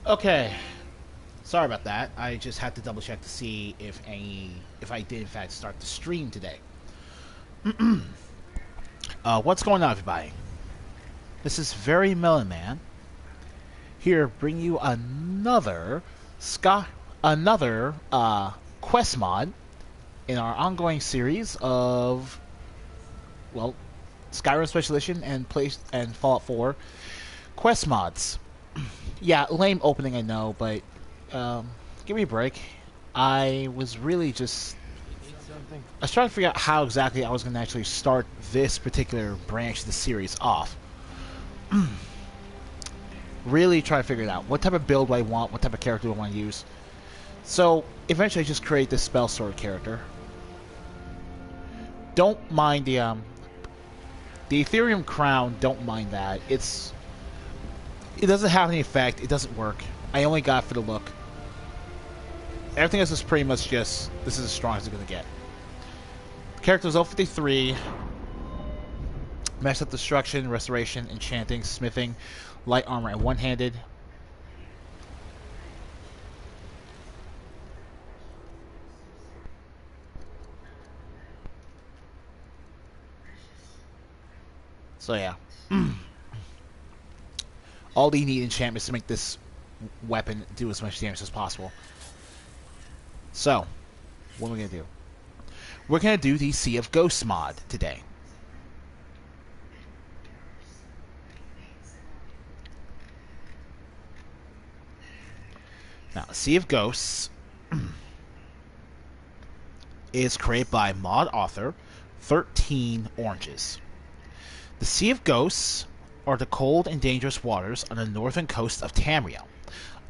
Okay, sorry about that. I just had to double check to see if I did in fact start the stream today. What's going on, everybody? This is Very Melon Man here, bring you another quest mod in our ongoing series of Skyrim Special Edition and Fallout 4 quest mods. Yeah, lame opening, I know, but give me a break. I was really just... I was trying to figure out how exactly I was going to actually start this particular branch of the series off. Really try to figure it out. What type of build do I want? What type of character do I want to use? So, eventually I just create this spell sword character. Don't mind the Ethereum Crown, don't mind that. It doesn't have any effect. It doesn't work. I only got it for the look. Everything else is pretty much just, this is as strong as it's going to get. The character is 053. Mess up destruction, restoration, enchanting, smithing, light armor, and one-handed. So yeah. All you need enchantments to make this weapon do as much damage as possible. So, what are we going to do? We're going to do the Sea of Ghosts mod today. Now, Sea of Ghosts is created by mod author 13 Oranges. The Sea of Ghosts are the cold and dangerous waters on the northern coast of Tamriel.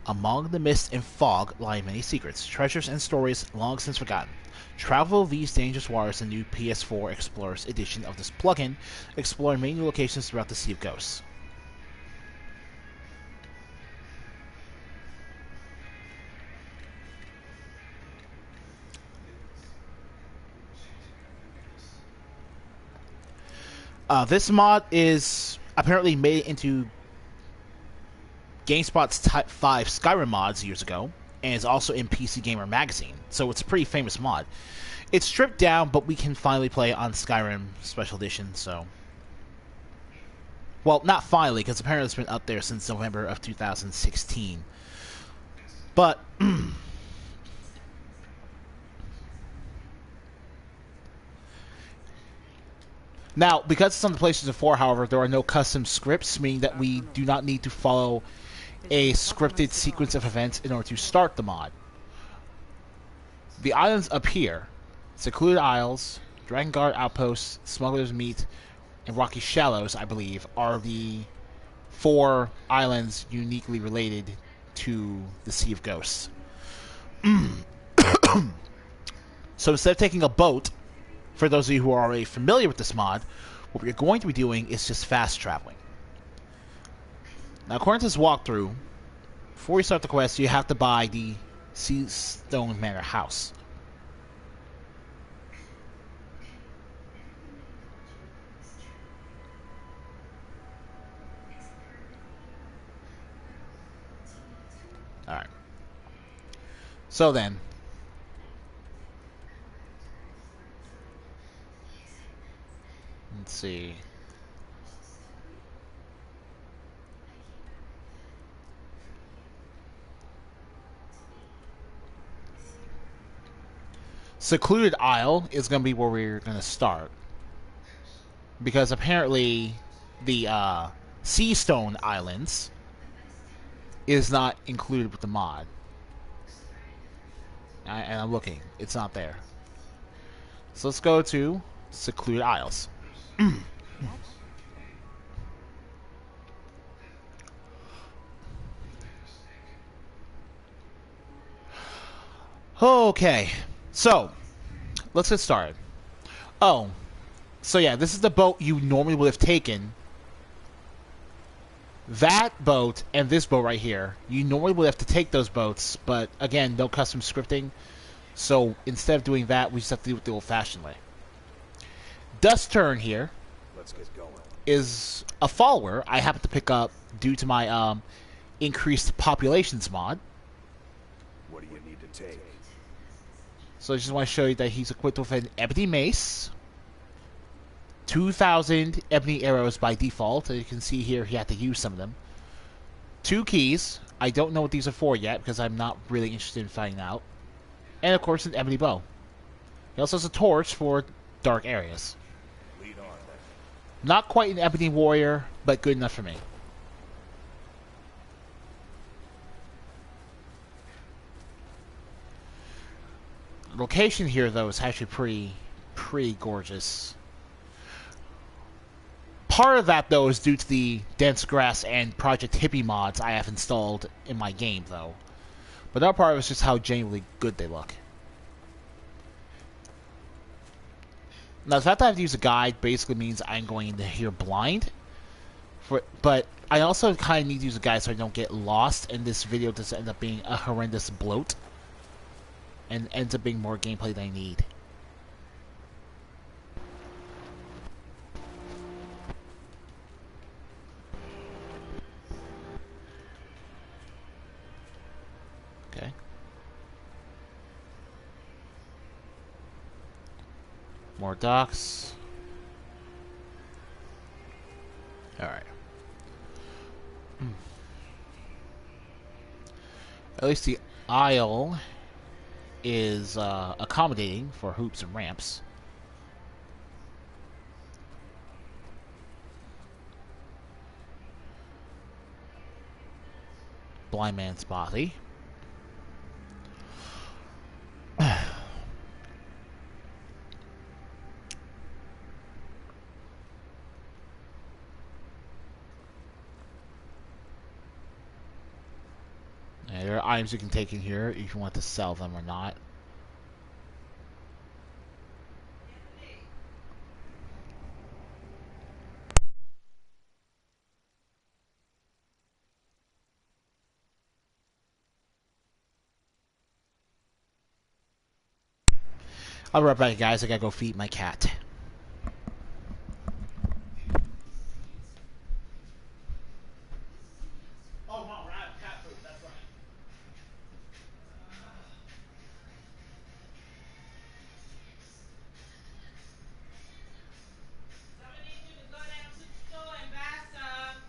Among the mist and fog lie many secrets, treasures, and stories long since forgotten. Travel these dangerous waters in the new PS4 Explorers edition of this plugin, exploring many new locations throughout the Sea of Ghosts. This mod is apparently made into GameSpot's Type 5 Skyrim mods years ago, and is also in PC Gamer magazine, so it's a pretty famous mod. It's stripped down, but we can finally play it on Skyrim Special Edition, so... Well, not finally, because apparently it's been up there since November of 2016. But... Now, because it's on the PlayStation 4, however, there are no custom scripts, meaning that we do not need to follow a scripted sequence of events in order to start the mod. The islands up here, Secluded Isles, Drakengard Outpost, Smuggler's Meat, and Rocky Shallows, I believe, are the 4 islands uniquely related to the Sea of Ghosts. So instead of taking a boat, for those of you who are already familiar with this mod, what we're going to be doing is just fast traveling. Now, according to this walkthrough, before you start the quest, you have to buy the Seastone Manor house. Alright. So then, let's see. Secluded Isle is going to be where we're going to start. Because apparently the Seastone Islands is not included with the mod. And I'm looking. It's not there. So let's go to Secluded Isles. Okay, so let's get started. Oh, so yeah, this is the boat you normally would have taken. That boat and this boat right here, you normally would have to take those boats, but again, no custom scripting. So instead of doing that, we just have to do it the old-fashioned way. Dust Turn here is a follower I happen to pick up due to my increased populations mod. What do you need to take? So I just want to show you that he's equipped with an ebony mace, 2,000 ebony arrows by default. As you can see here, he had to use some of them. 2 keys. I don't know what these are for yet because I'm not really interested in finding out. And of course, an ebony bow. He also has a torch for dark areas. Lead on, then. Not quite an ebony warrior, but good enough for me. Location here, though, is actually pretty gorgeous. Part of that, though, is due to the dense grass and Project Hippie mods I have installed in my game, though. But that part of it is just how genuinely good they look. Now, the fact that I have to use a guide basically means I'm going into here blind. But I also kind of need to use a guide so I don't get lost, and this video doesn't end up being a horrendous bloat. And ends up being more gameplay than I need. Okay. More docks. Alright. At least the aisle is accommodating for hoops and ramps. Blind man's body. There are items you can take in here if you want to sell them or not. I'll be right back, guys. I gotta go feed my cat. Oh, Mom, we're out of cat food. That's right. Somebody needs you to go down to the store and buy some.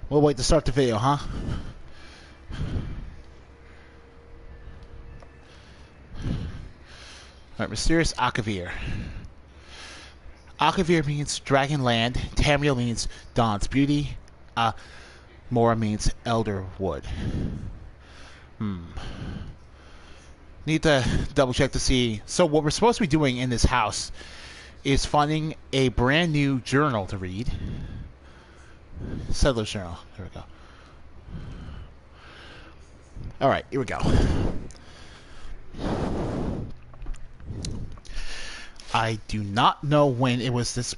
We'll wait to start the video, huh? Alright, Mysterious Akavir. Akavir means Dragon Land. Tamriel means Dawn's Beauty. Mora means Elder Wood. Need to double check to see. So what we're supposed to be doing in this house is finding a brand new journal to read. Settler's Journal. There we go. Alright, here we go. I do not know when it was this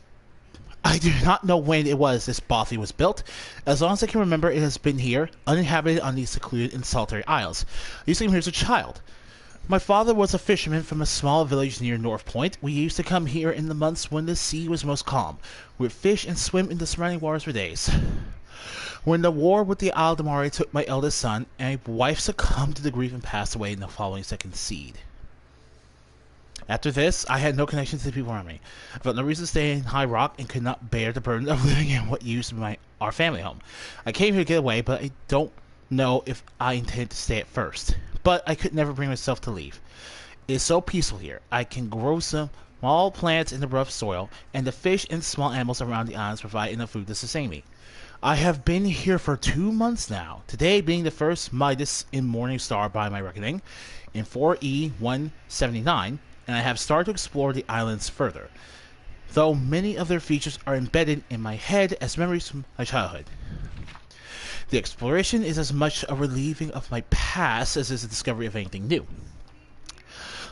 bothy was built. As long as I can remember, it has been here, uninhabited on these secluded and solitary isles. I used to come here as a child. My father was a fisherman from a small village near North Point. We used to come here in the months when the sea was most calm. We would fish and swim in the surrounding waters for days. When the war with the Aldemari took my eldest son, and my wife succumbed to the grief and passed away in the following second seed. After this, I had no connection to the people around me. I felt no reason to stay in High Rock and could not bear the burden of living in what used to be our family home. I came here to get away, but I don't know if I intend to stay at first. But I could never bring myself to leave. It is so peaceful here. I can grow some small plants in the rough soil, and the fish and small animals around the islands provide enough food to sustain me. I have been here for 2 months now, today being the first Midas in Morning Star by my reckoning, in 4E179, and I have started to explore the islands further, though many of their features are embedded in my head as memories from my childhood. The exploration is as much a relieving of my past as is a discovery of anything new.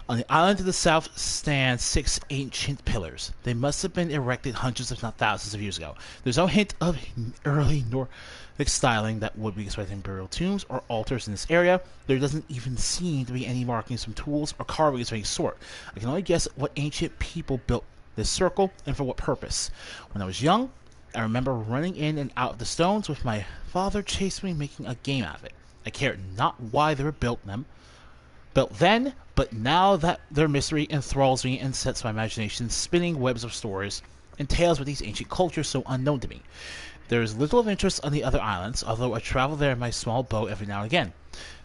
On the island to the south stand 6 ancient pillars. They must have been erected hundreds if not thousands of years ago. There's no hint of early Nordic styling that would be expected in burial tombs or altars in this area. There doesn't even seem to be any markings from tools or carvings of any sort. I can only guess what ancient people built this circle and for what purpose. When I was young, I remember running in and out of the stones with my father chasing me, making a game out of it. I cared not why they were built then, but now that their mystery enthralls me and sets my imagination spinning webs of stories and tales with these ancient cultures so unknown to me. There is little of interest on the other islands, although I travel there in my small boat every now and again.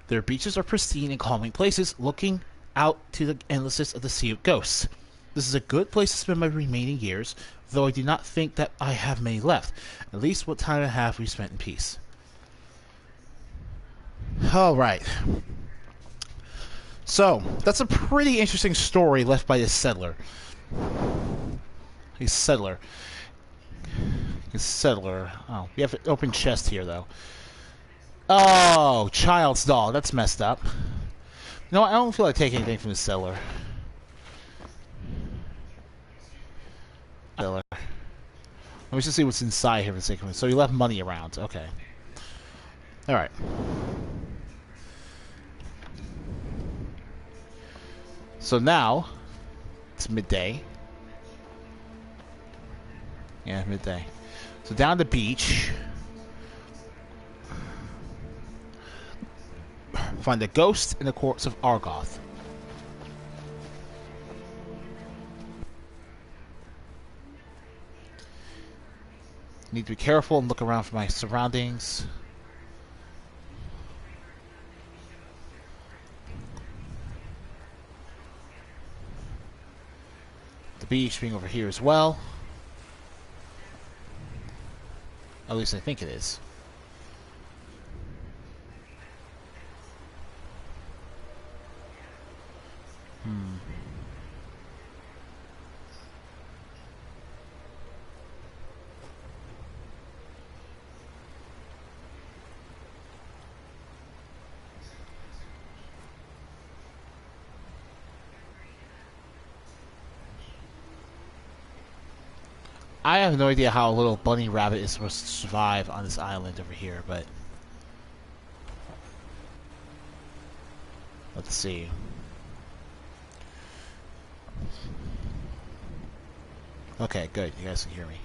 Their beaches are pristine and calming places, looking out to the endlessness of the Sea of Ghosts. This is a good place to spend my remaining years, though I do not think that I have many left. At least what time I have we spent in peace. Alright. So, that's a pretty interesting story left by this settler. He's settler. Oh, we have an open chest here, though. Oh, child's doll. That's messed up. No, I don't feel like taking anything from the settler. Let me just see what's inside here for a second. So you left money around. Okay. Alright. So now, it's midday. Yeah, midday. So down the beach. Find the ghost in the courts of Argoth. Need to be careful and look around for my surroundings. The beach being over here as well. At least I think it is. I have no idea how a little bunny rabbit is supposed to survive on this island over here, but let's see. Okay, good. You guys can hear me.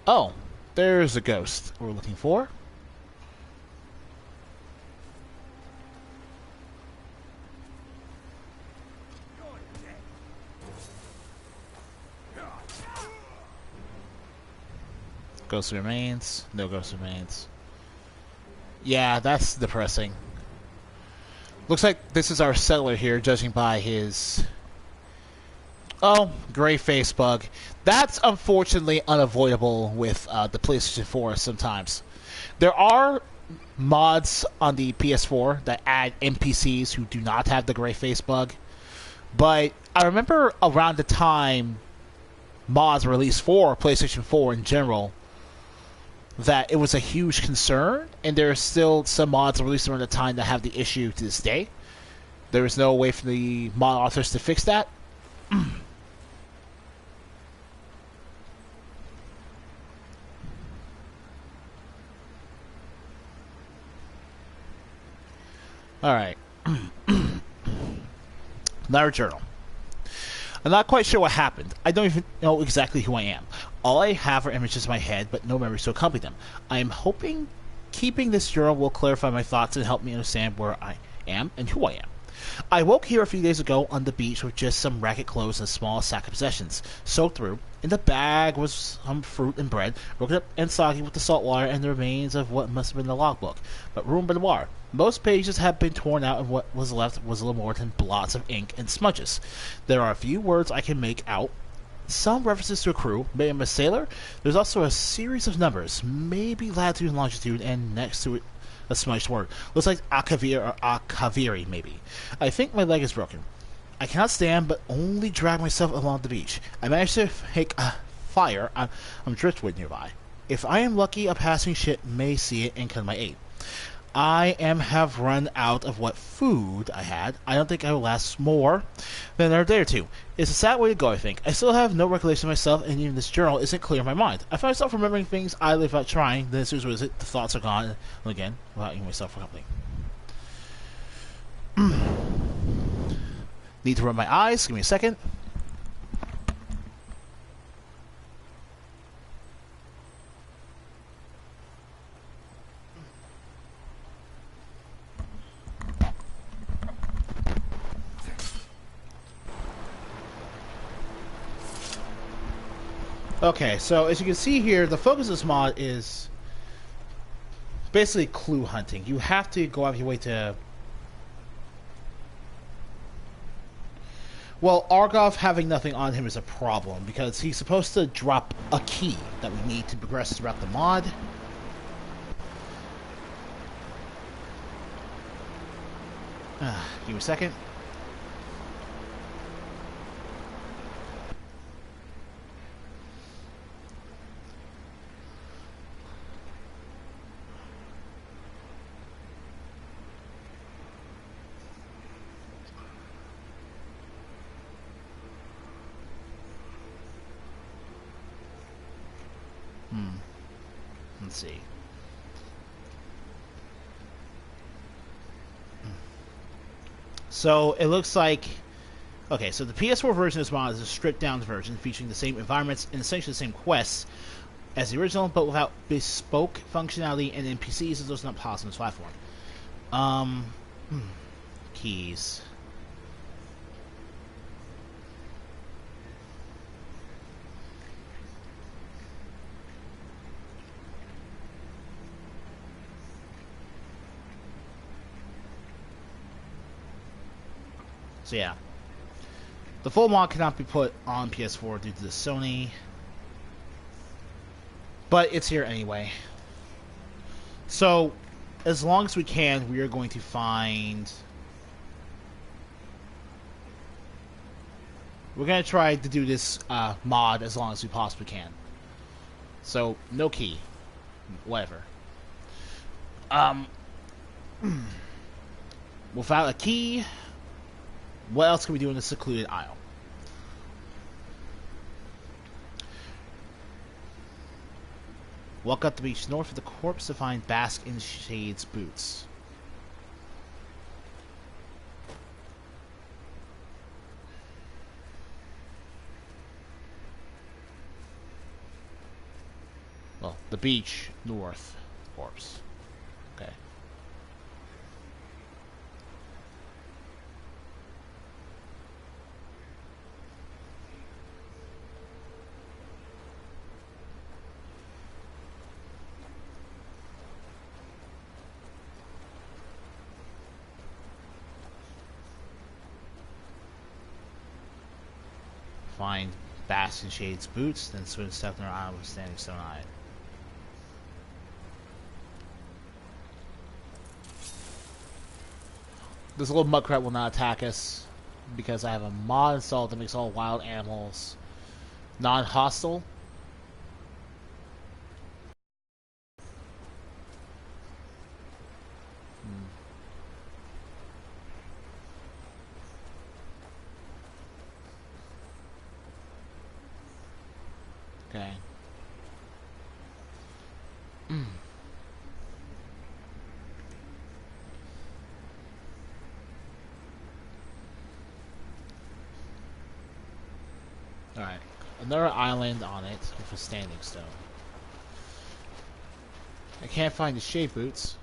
Oh, there's a ghost we're looking for. Ghost remains. No ghost remains. Yeah, that's depressing. Looks like this is our settler here, judging by his... Oh, gray face bug. That's unfortunately unavoidable with the PlayStation 4 sometimes. There are mods on the PS4 that add NPCs who do not have the gray face bug. But I remember around the time mods were released for PlayStation 4 in general, that it was a huge concern, and there are still some mods released around the time that have the issue to this day. There is no way for the mod authors to fix that. Alright. Another journal. I'm not quite sure what happened. I don't even know exactly who I am. All I have are images in my head, but no memories to accompany them. I am hoping keeping this journal will clarify my thoughts and help me understand where I am and who I am. I woke here a few days ago on the beach with just some ragged clothes and a small sack of possessions, soaked through. In the bag was some fruit and bread, broken up and soggy with the salt water and the remains of what must have been the logbook, but room by the water. Most pages had been torn out, and what was left was little more than blots of ink and smudges. There are a few words I can make out, some references to a crew, maybe I'm a sailor. There's also a series of numbers, maybe latitude and longitude, and next to it a smudged word. Looks like Akavir or Akaviri, maybe. I think my leg is broken. I cannot stand, but only drag myself along the beach. I managed to make a fire on driftwood nearby. If I am lucky, a passing ship may see it and come to my aid. Have run out of what food I had. I don't think I will last more than a day or two. It's a sad way to go, I think. I still have no recollection of myself, and even this journal isn't clear in my mind. I find myself remembering things I live without trying. Then as soon as the thoughts are gone, and again, without eating myself for company. Need to rub my eyes. Give me a second. Okay, so as you can see here, the focus of this mod is basically clue hunting. You have to go out of your way to... Well, Argov having nothing on him is a problem, because he's supposed to drop a key that we need to progress throughout the mod. Give me a second. Let's see. So it looks like... Okay, so the PS4 version of this mod is a stripped-down version featuring the same environments and essentially the same quests as the original, but without bespoke functionality and NPCs, as those are not possible on this platform. Keys. So yeah, the full mod cannot be put on PS4 due to the Sony, but it's here anyway. So, as long as we can, we are going to find... We're going to try to do this mod as long as we possibly can. So, no key. Whatever. Without a key... What else can we do in the secluded isle? Walk up the beach north of the corpse to find Bask in Shade's boots. Well, the beach north corpse. Okay. Find Bask in Shade's boots, then swim south near island with standing stone-eyed. This little muckrat will not attack us because I have a mod installed that makes all wild animals non-hostile. Okay. Alright. Another island on it with a standing stone. I can't find the shade boots.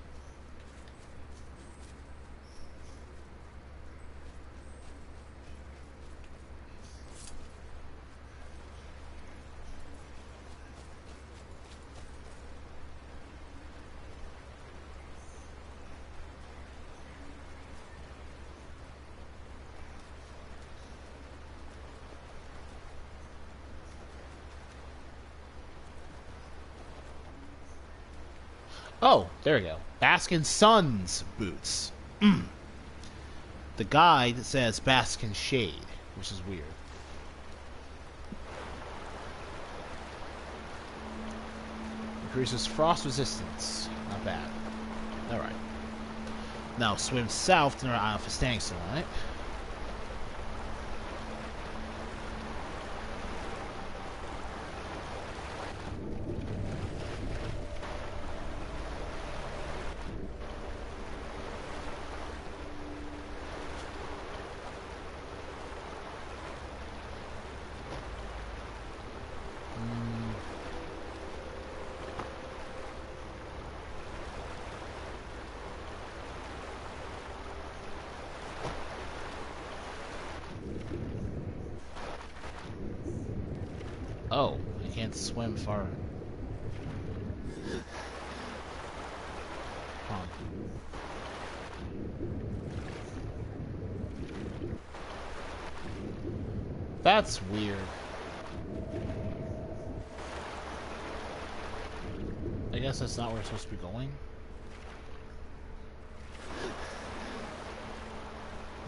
Oh, there we go. Baskin Sons boots. The guide says Baskin Shade, which is weird. Increases frost resistance. Not bad. Alright. Now swim south to our island for standing still on it. Oh, I can't swim far. Huh. That's weird. I guess that's not where we're supposed to be going.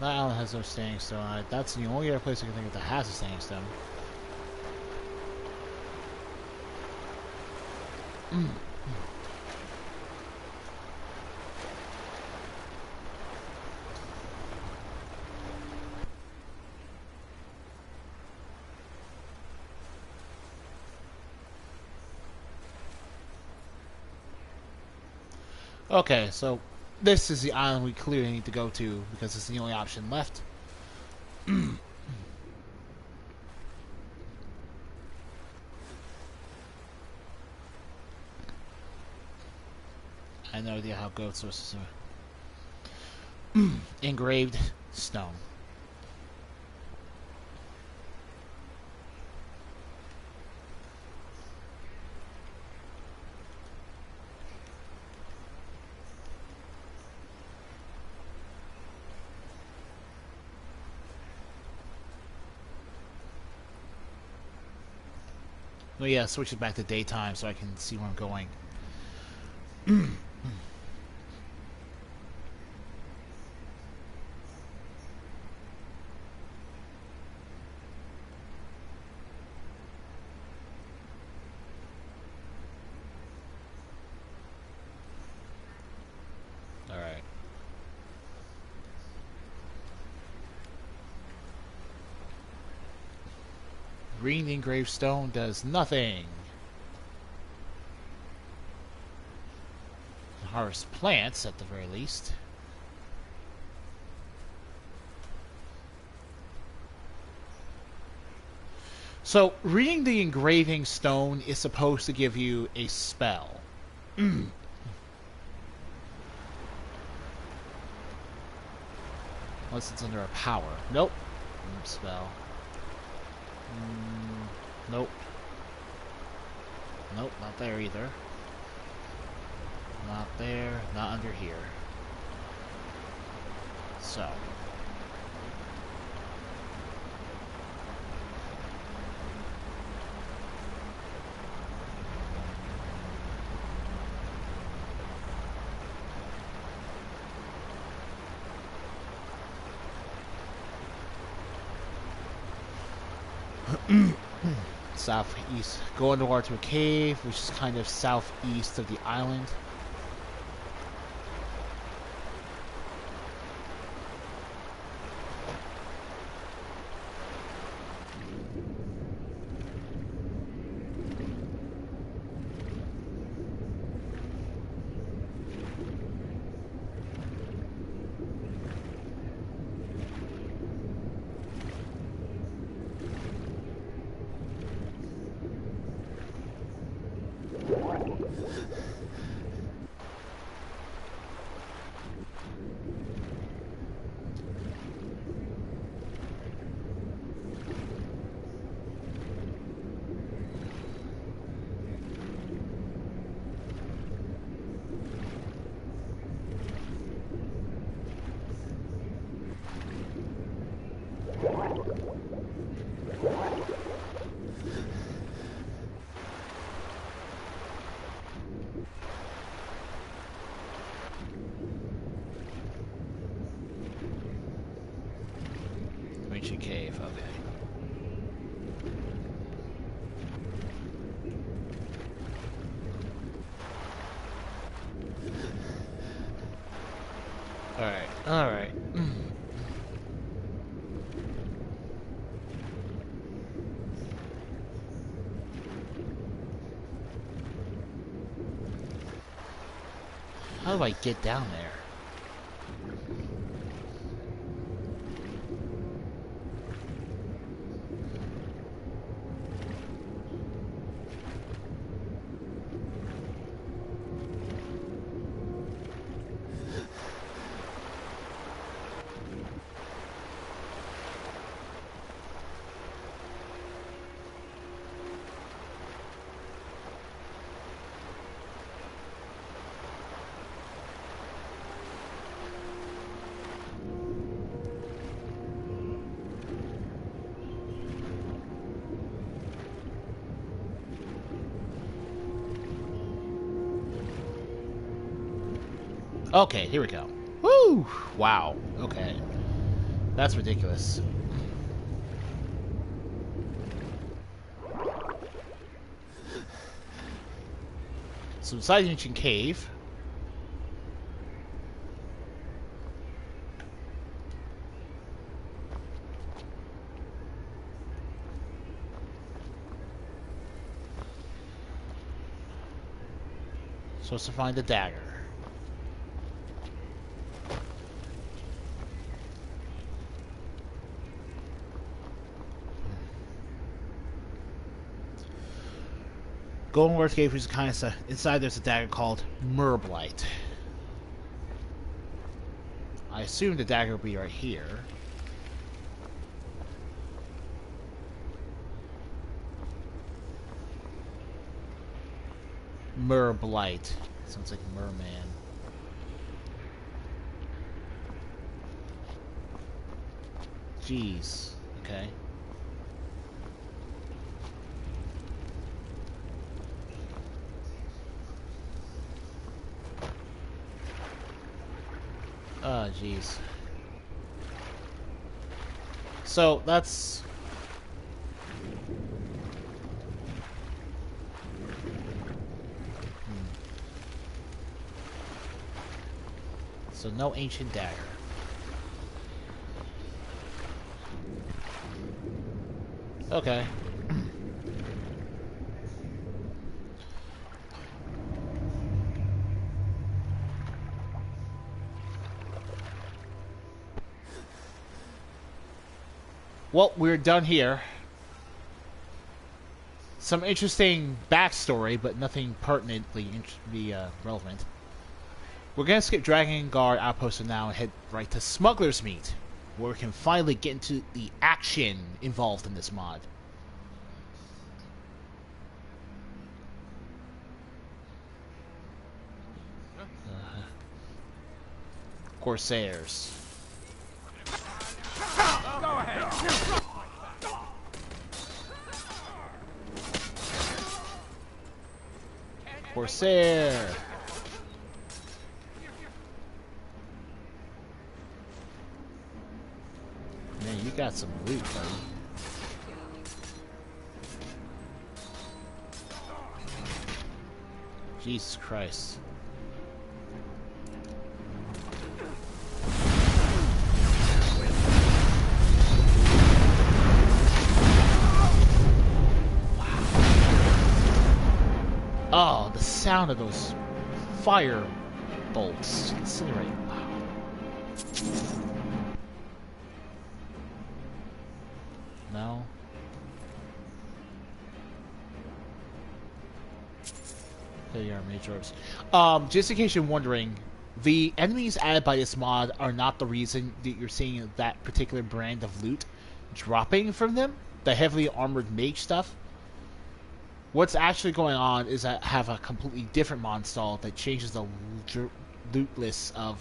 That island has no standing stone on it. That's the only other place I can think of that has a standing stone. Okay, so this is the island we clearly need to go to because it's the only option left. I have no idea how it goes. So this is engraved stone. Oh yeah, switch it back to daytime so I can see where I'm going. Alright. Green engraved stone does nothing. Harvest plants at the very least. So, reading the engraving stone is supposed to give you a spell. Unless it's under a power. Nope. Spell. Nope. Nope, not there either. Not there, not under here. So. Southeast. Go underwater to a cave, which is kind of southeast of the island. Alright. How do I get down there? Okay, here we go. Woo! Wow. Okay. That's ridiculous. So inside the ancient cave. Supposed to find the dagger. Golden Wars Cave is kind of inside. There's a dagger called Murblight. I assume the dagger will be right here. Murblight. Sounds like merman. Jeez. Okay. Oh, jeez. So, that's... So, no ancient dagger. Okay. Well, we're done here. Some interesting backstory, but nothing pertinently relevant. We're gonna skip Dragon Guard Outpost for now and head right to Smuggler's Meet, where we can finally get into the action involved in this mod. Corsairs. Go ahead. Corsair. Man, you got some loot, buddy. Jesus Christ. Oh, the sound of those fire bolts incinerate. Wow. No. There you are, mage orbs. Just in case you're wondering, the enemies added by this mod are not the reason that you're seeing that particular brand of loot dropping from them. The heavily armored mage stuff. What's actually going on is I have a completely different mod installed that changes the loot list of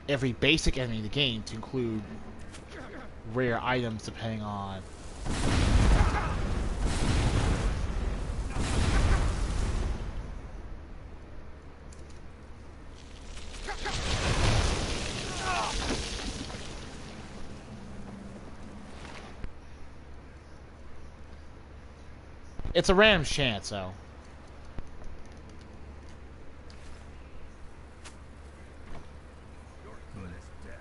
every basic enemy in the game to include rare items depending on... It's a random chance, though. You're good as dead.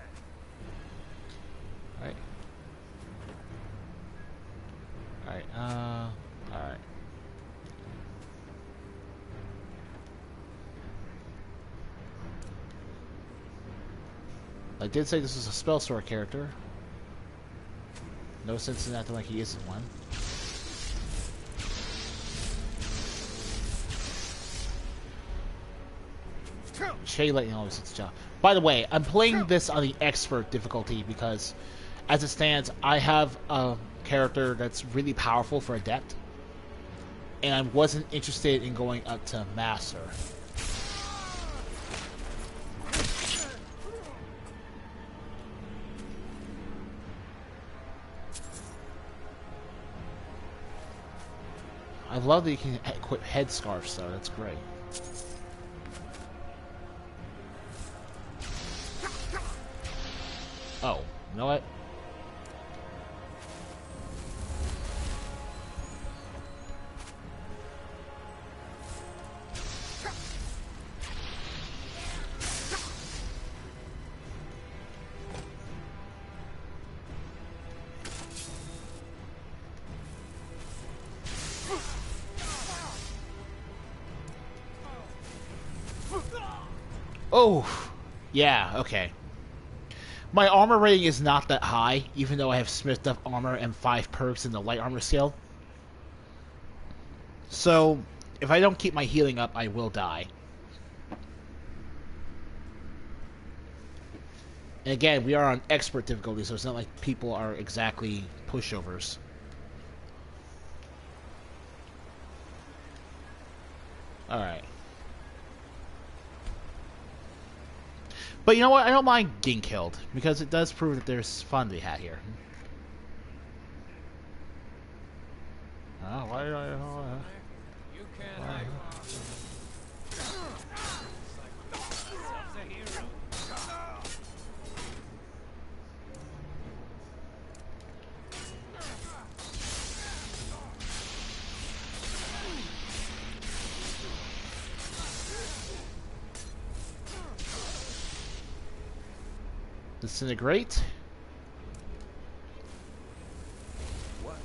I did say this is a spell sword character. No sense in acting like he isn't one. Chain lightning always hits the job. By the way, I'm playing this on the expert difficulty because, as it stands, I have a character that's really powerful for adept, and I wasn't interested in going up to master. I love that you can equip headscarves, though. That's great. Oh, you know what? Oh, yeah, okay. My armor rating is not that high, even though I have smithed up armor and 5 perks in the light armor skill. So, if I don't keep my healing up, I will die. And again, we are on expert difficulty, so it's not like people are exactly pushovers. Alright. But you know what? I don't mind getting killed, because it does prove that there's fun to be had here. Oh, why did I... You can't hide. Disintegrate. What?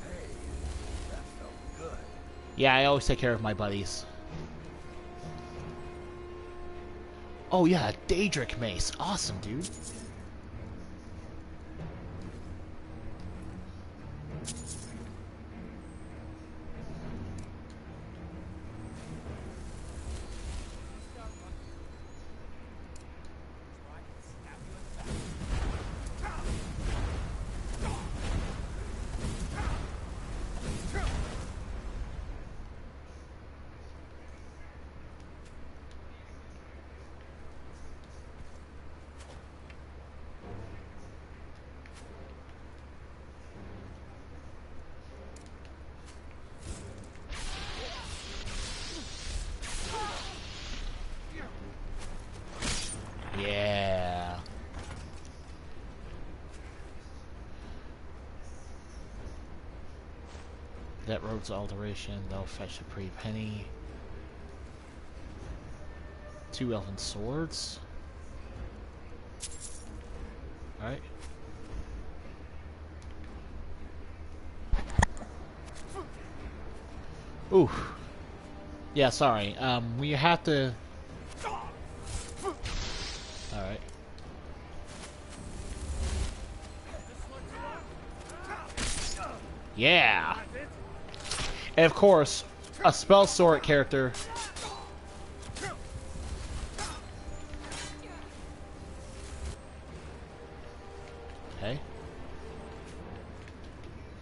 Hey, that felt good. Yeah, I always take care of my buddies. Oh yeah, Daedric Mace. Awesome, dude. Yeah. That road's alteration, they'll fetch a pretty penny. 2 elven swords. Alright. Ooh. Yeah, sorry. We have to... Alright. Yeah! And of course, a spell sword character... Okay.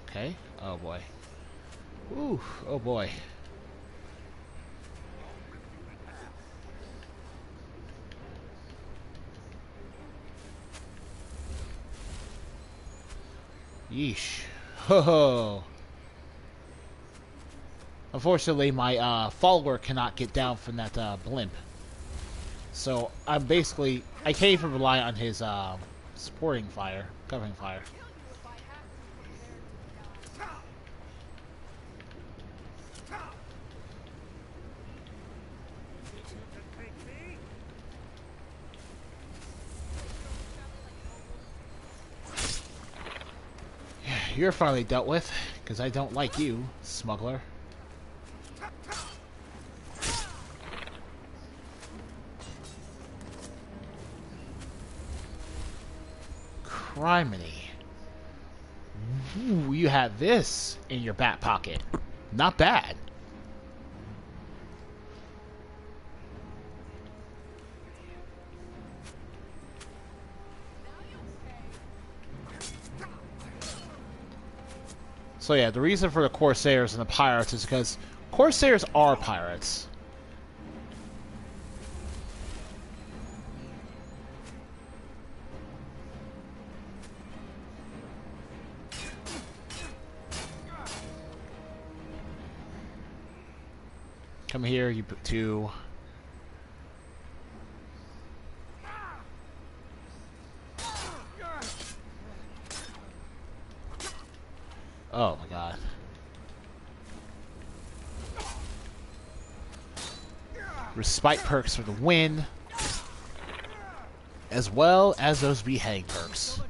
Okay. Oh boy. Ooh. Oh boy. Yeesh. Ho ho. Unfortunately, my follower cannot get down from that blimp. So I'm basically... I can't even rely on his supporting fire, covering fire. You're finally dealt with, because I don't like you, Smuggler. Criminy. Ooh, you have this in your back pocket. Not bad. So yeah, the reason for the Corsairs and the Pirates is because Corsairs are pirates. Come here, you two. Oh my god. Respite perks for the win, as well as those beheading perks.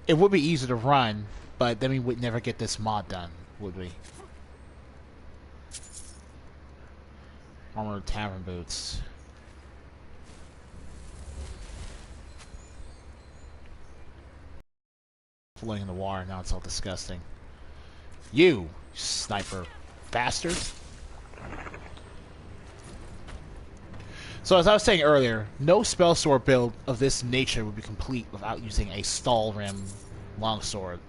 It would be easier to run, but then we would never get this mod done, would we? Armored tavern boots. Floating in the water, now it's all disgusting. You, sniper bastard. So as I was saying earlier, no spell sword build of this nature would be complete without using a Stalrim longsword,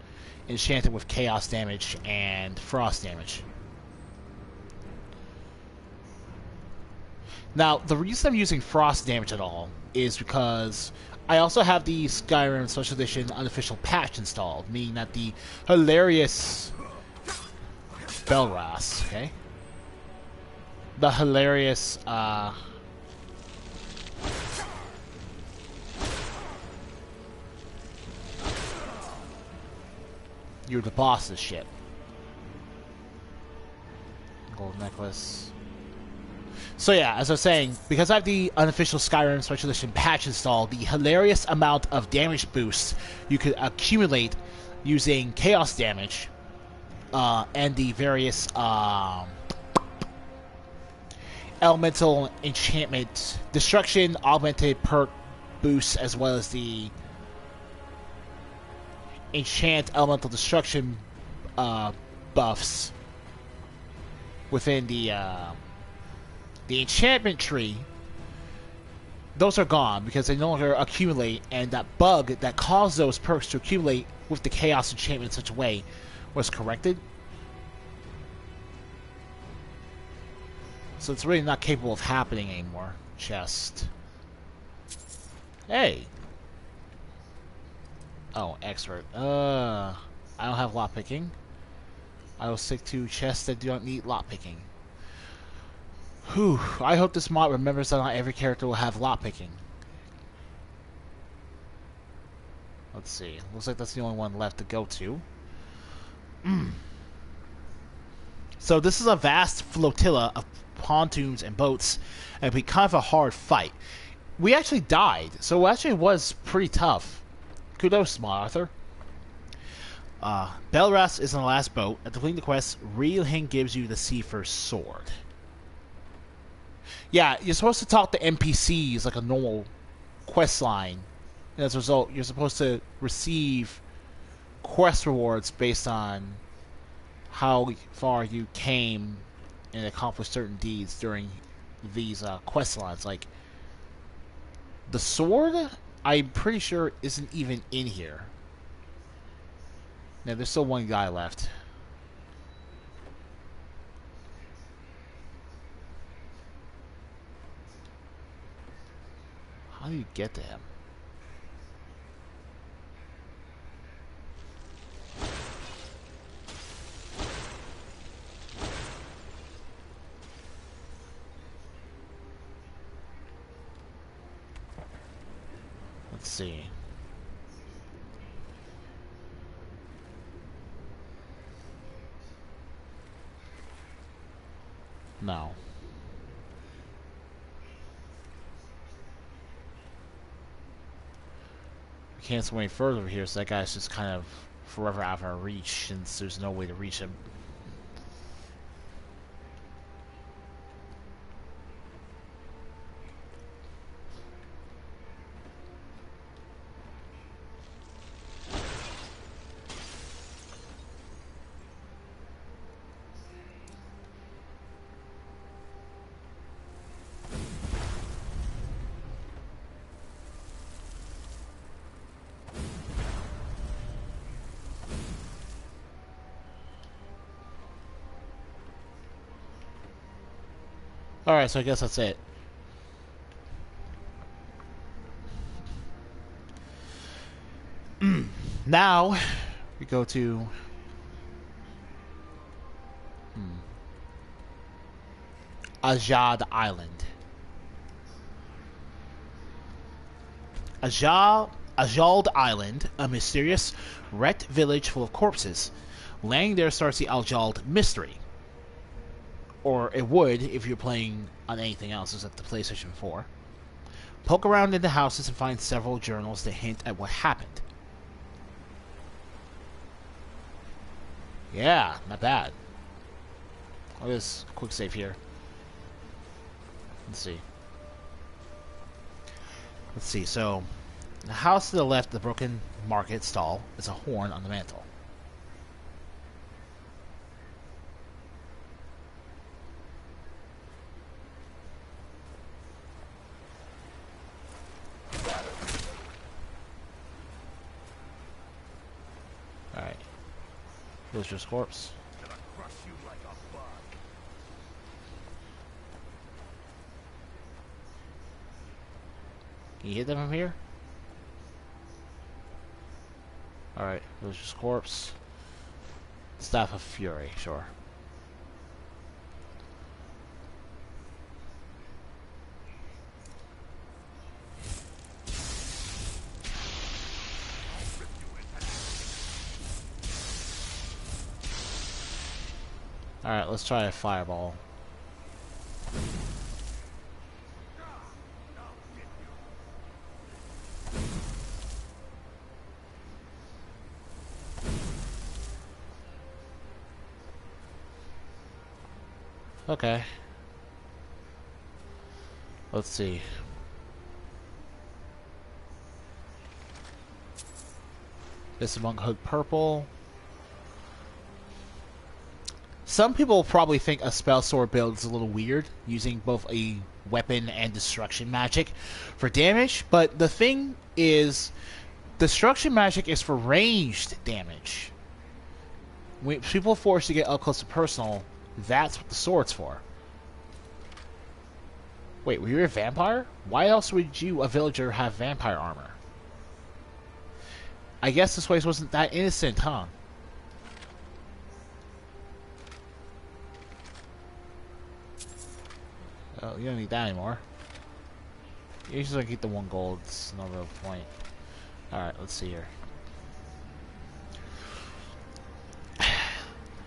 enchanted with chaos damage and frost damage. Now, the reason I'm using frost damage at all is because I also have the Skyrim Special Edition unofficial patch installed, meaning that the hilarious Belras, okay? The hilarious, you're the boss of this shit. Gold necklace. So yeah, as I was saying, because I have the unofficial Skyrim Special Edition patch installed, the hilarious amount of damage boosts you could accumulate using chaos damage, and the various elemental enchantment destruction augmented perk boosts, as well as the enchant elemental destruction buffs within the enchantment tree. Those are gone because they no longer accumulate, and that bug that caused those perks to accumulate with the chaos enchantment in such a way was corrected. So it's really not capable of happening anymore. Chest. Hey. Oh, expert. I don't have lockpicking. I will stick to chests that do not need lockpicking. Whew. I hope this mod remembers that not every character will have lockpicking. Let's see. Looks like that's the only one left to go to. So this is a vast flotilla of pontoons and boats, and it'd be kind of a hard fight. We actually died, so it actually was pretty tough. Kudos, mod author. Belras is in the last boat. At completing the quest, Reelhing gives you the Seafar's sword. Yeah, you're supposed to talk to NPCs like a normal quest line. And as a result, you're supposed to receive quest rewards based on how far you came and accomplished certain deeds during these quest lines. Like, the sword, I'm pretty sure, isn't even in here. Now, there's still one guy left. How do you get to him? Let's see. No. We can't swim any further over here, so that guy's just kind of forever out of our reach, since there's no way to reach him. Alright, so I guess that's it. Now, we go to... Azad Island. Azad Island, a mysterious, wrecked village full of corpses. Landing there starts the Azad mystery. Or it would if you're playing on anything else except the PlayStation 4. Poke around in the houses and find several journals that hint at what happened. Yeah, not bad. I'll just quick save here. Let's see, so the house to the left, the broken market stall, is a horn on the mantle. Alright. Here's your corpse. Gonna crush you like a bug. Can you hit them from here? Alright, there's your corpse. Staff of Fury, sure. Alright, let's try a fireball. Okay. Let's see. This Monk Hood Purple. Some people probably think a spell sword build is a little weird, using both a weapon and destruction magic for damage, but the thing is, destruction magic is for ranged damage. When people are forced to get up close and personal, that's what the sword's for. Wait, were you a vampire? Why else would you, a villager, have vampire armor? I guess this place wasn't that innocent, huh? Oh, you don't need that anymore. You just gonna keep the 1 gold. It's no real point. Alright, let's see here.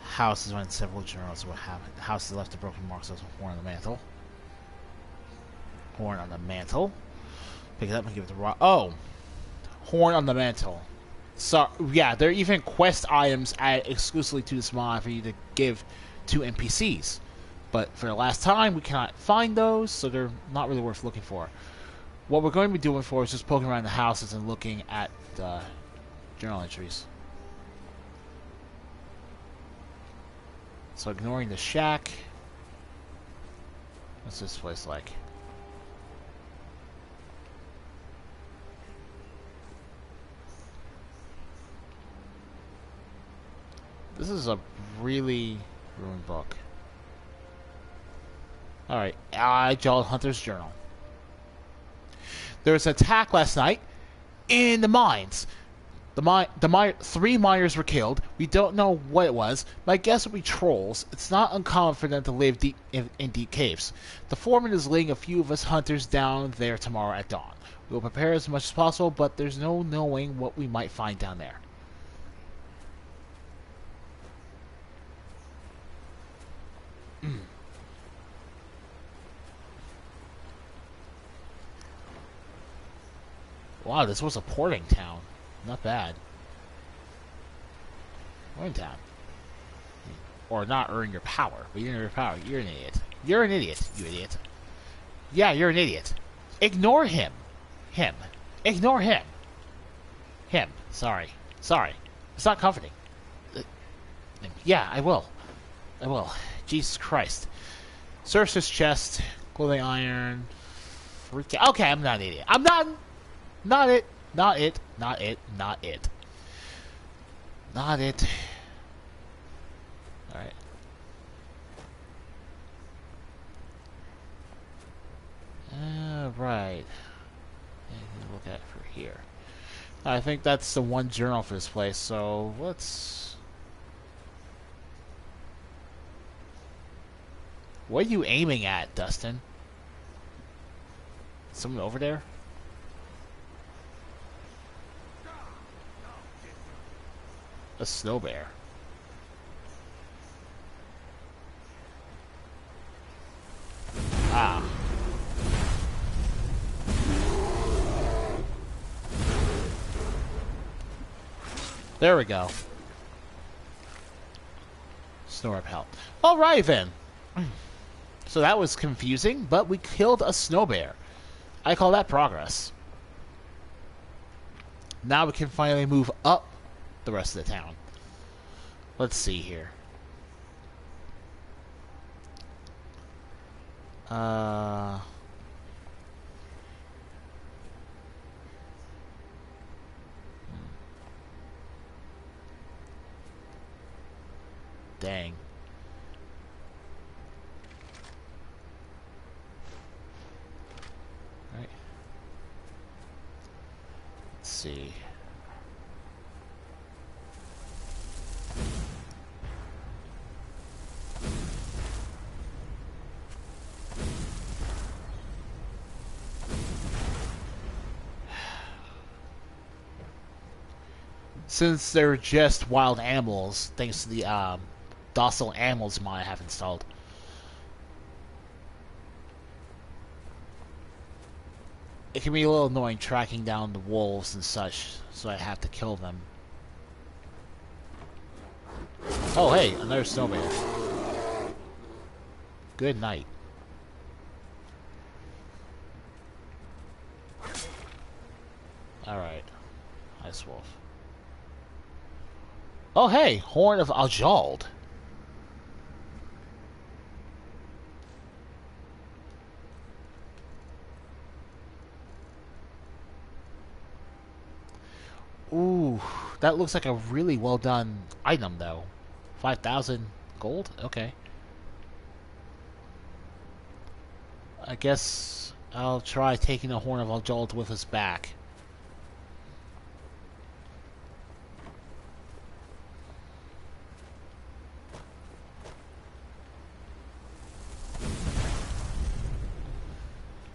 House is when several journals what happened. The house is left a broken marks of horn on the mantle. Horn on the mantle. Pick it up and give it to Rock. Oh! Horn on the mantle. So, yeah, there are even quest items added exclusively to this mod for you to give to NPCs. But for the last time, we cannot find those, so they're not really worth looking for. What we're going to be doing for is just poking around the houses and looking at the journal entries. So ignoring the shack. What's this place like? This is a really ruined book. Alright, Agile Hunter's Journal. There was an attack last night in the mines. Three miners were killed. We don't know what it was. My guess would be trolls. It's not uncommon for them to live deep in deep caves. The foreman is laying a few of us hunters down there tomorrow at dawn. We will prepare as much as possible, but there's no knowing what we might find down there. Wow, this was a porting town. Not bad. Porting town. Or not earn your power. But you didn't earn your power. You're an idiot. You're an idiot, you idiot. Yeah, you're an idiot. Ignore him. Him. Ignore him. Him. Sorry. Sorry. It's not comforting. Yeah, I will. I will. Jesus Christ. Search this chest. Clothing iron. Okay, I'm not an idiot. I'm not... Not it. Not it. Not it. Not it. Not it. Alright. Right. Anything to look at for here. I think that's the one journal for this place, so let's... What are you aiming at, Dustin? Someone over there? A snow bear. Ah. There we go. Snow repel. Alright then. So that was confusing, but we killed a snow bear. I call that progress. Now we can finally move up the rest of the town. Let's see here. Dang. Right. Let's see. Since they're just wild animals, thanks to the docile animals mod I have installed. It can be a little annoying tracking down the wolves and such, so I have to kill them. Oh hey, another snow bear. Good night. Alright. Ice wolf. Oh hey, Horn of Azad. Ooh, that looks like a really well done item though. 5,000 gold? Okay. I guess I'll try taking the Horn of Azad with us back.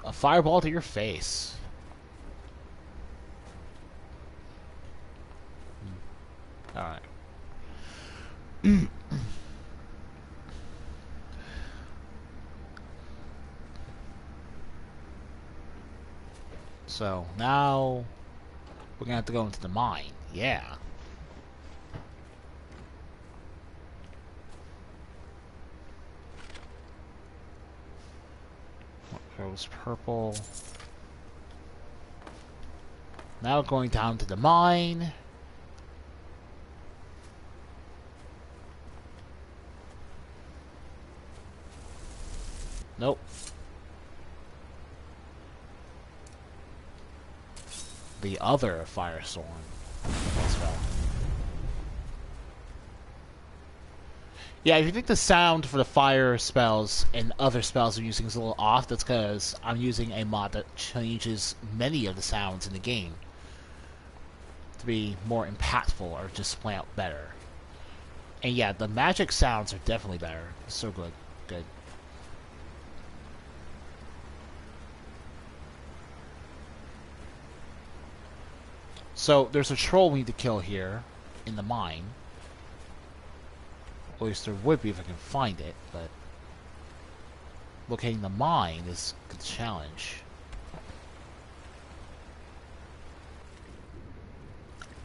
A fireball to your face. Alright. So, now we're gonna have to go into the mine. Yeah. Rose purple. Now going down to the mine. Nope. The other firestorm spell. Yeah, if you think the sound for the fire spells and other spells I'm using is a little off, that's because I'm using a mod that changes many of the sounds in the game to be more impactful or just play out better. And yeah, the magic sounds are definitely better. So good. Good. So, there's a troll we need to kill here in the mine. At least there would be if I can find it, but locating the mine is a good challenge.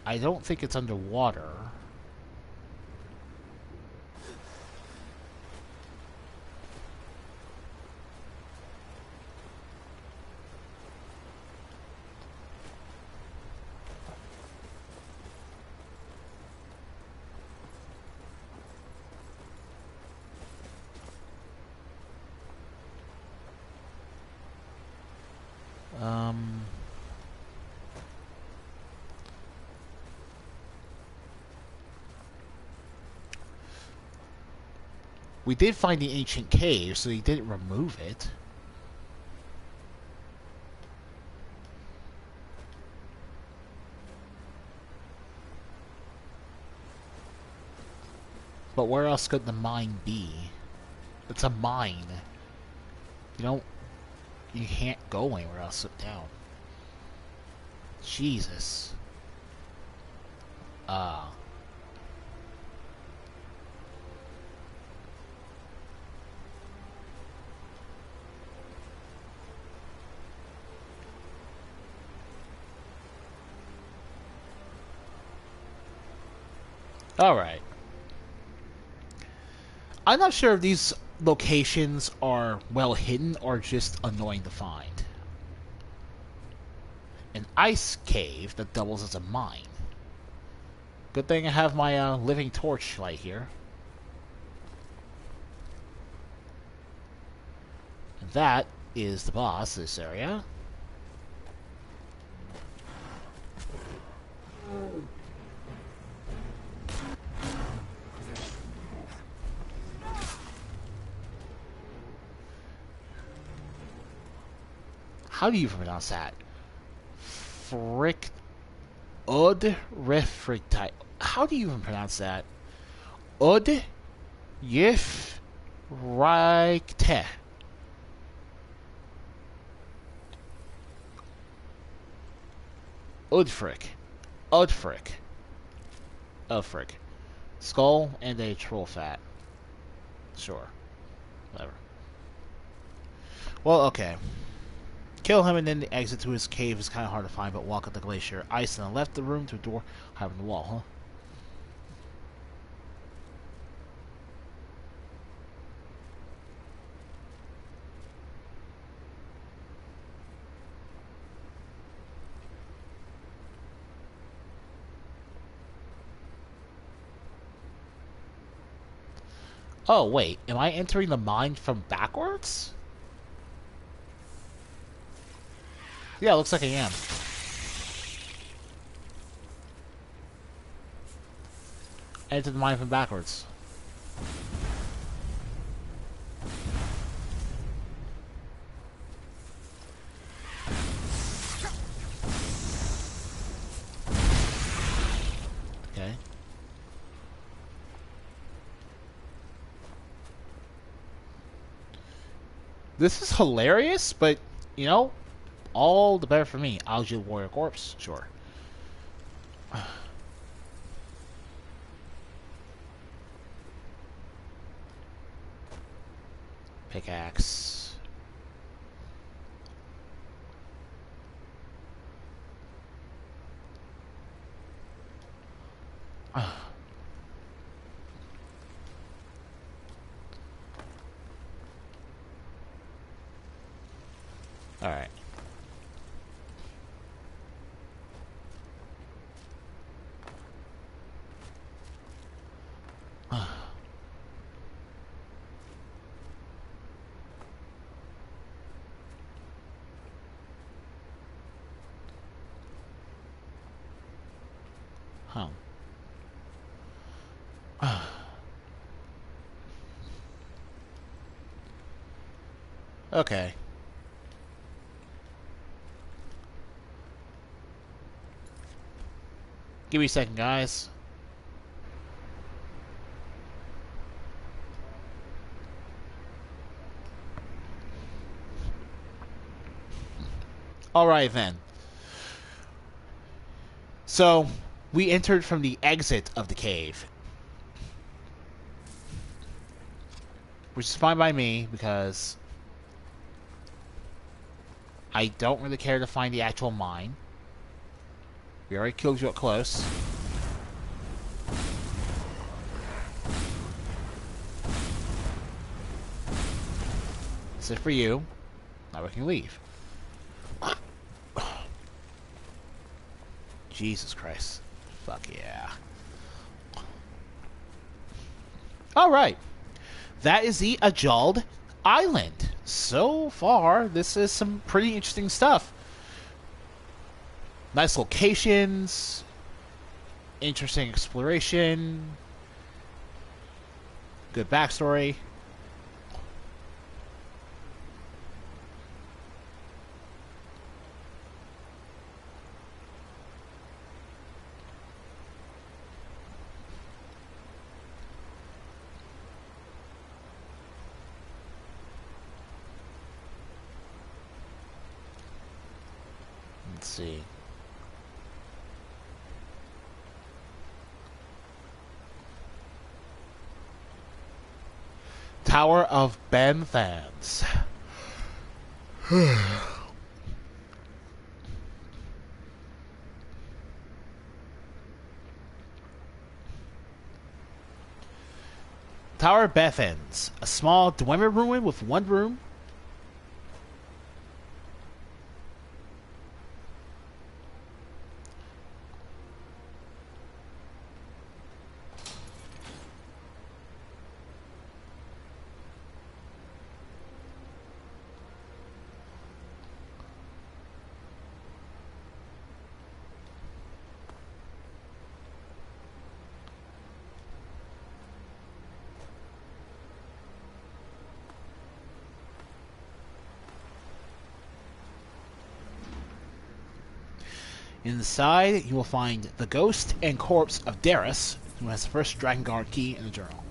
I don't think it's underwater. We did find the ancient cave, so he didn't remove it. But where else could the mine be? It's a mine. You don't... You can't go anywhere else. Sit down. Jesus. Alright. I'm not sure if these locations are well hidden or just annoying to find. An ice cave that doubles as a mine. Good thing I have my living torch light here. And that is the boss of this area. How do you pronounce that? Frick... Refrictite. How do you even pronounce that? Ud... Yif... Reichte. Udfrick. Udfrick. Udfrick. Skull and a troll fat. Sure. Whatever. Well, okay. Kill him and then the exit to his cave is kind of hard to find, but walk up the glacier. Ice on the left of the room to a door higher in the wall, huh? Oh, wait. Am I entering the mine from backwards? Yeah, looks like I am. I entered the mine from backwards. Okay. This is hilarious, but, you know, all the better for me. Algae Warrior Corpse, sure. Pickaxe. Alright. Huh. Okay. Give me a second, guys. Alright then. So, we entered from the exit of the cave. Which is fine by me, because I don't really care to find the actual mine. We already killed you up close. This is for you. Now we can leave. Jesus Christ. Fuck yeah. Alright. That is the Azad Island. So far, this is some pretty interesting stuff. Nice locations. Interesting exploration. Good backstory. see. Tower of Bevans. Tower of Bevans. A small dwemer ruin with one room. Inside, you will find the ghost and corpse of Darius, who has the first Dragon Guard key in the journal.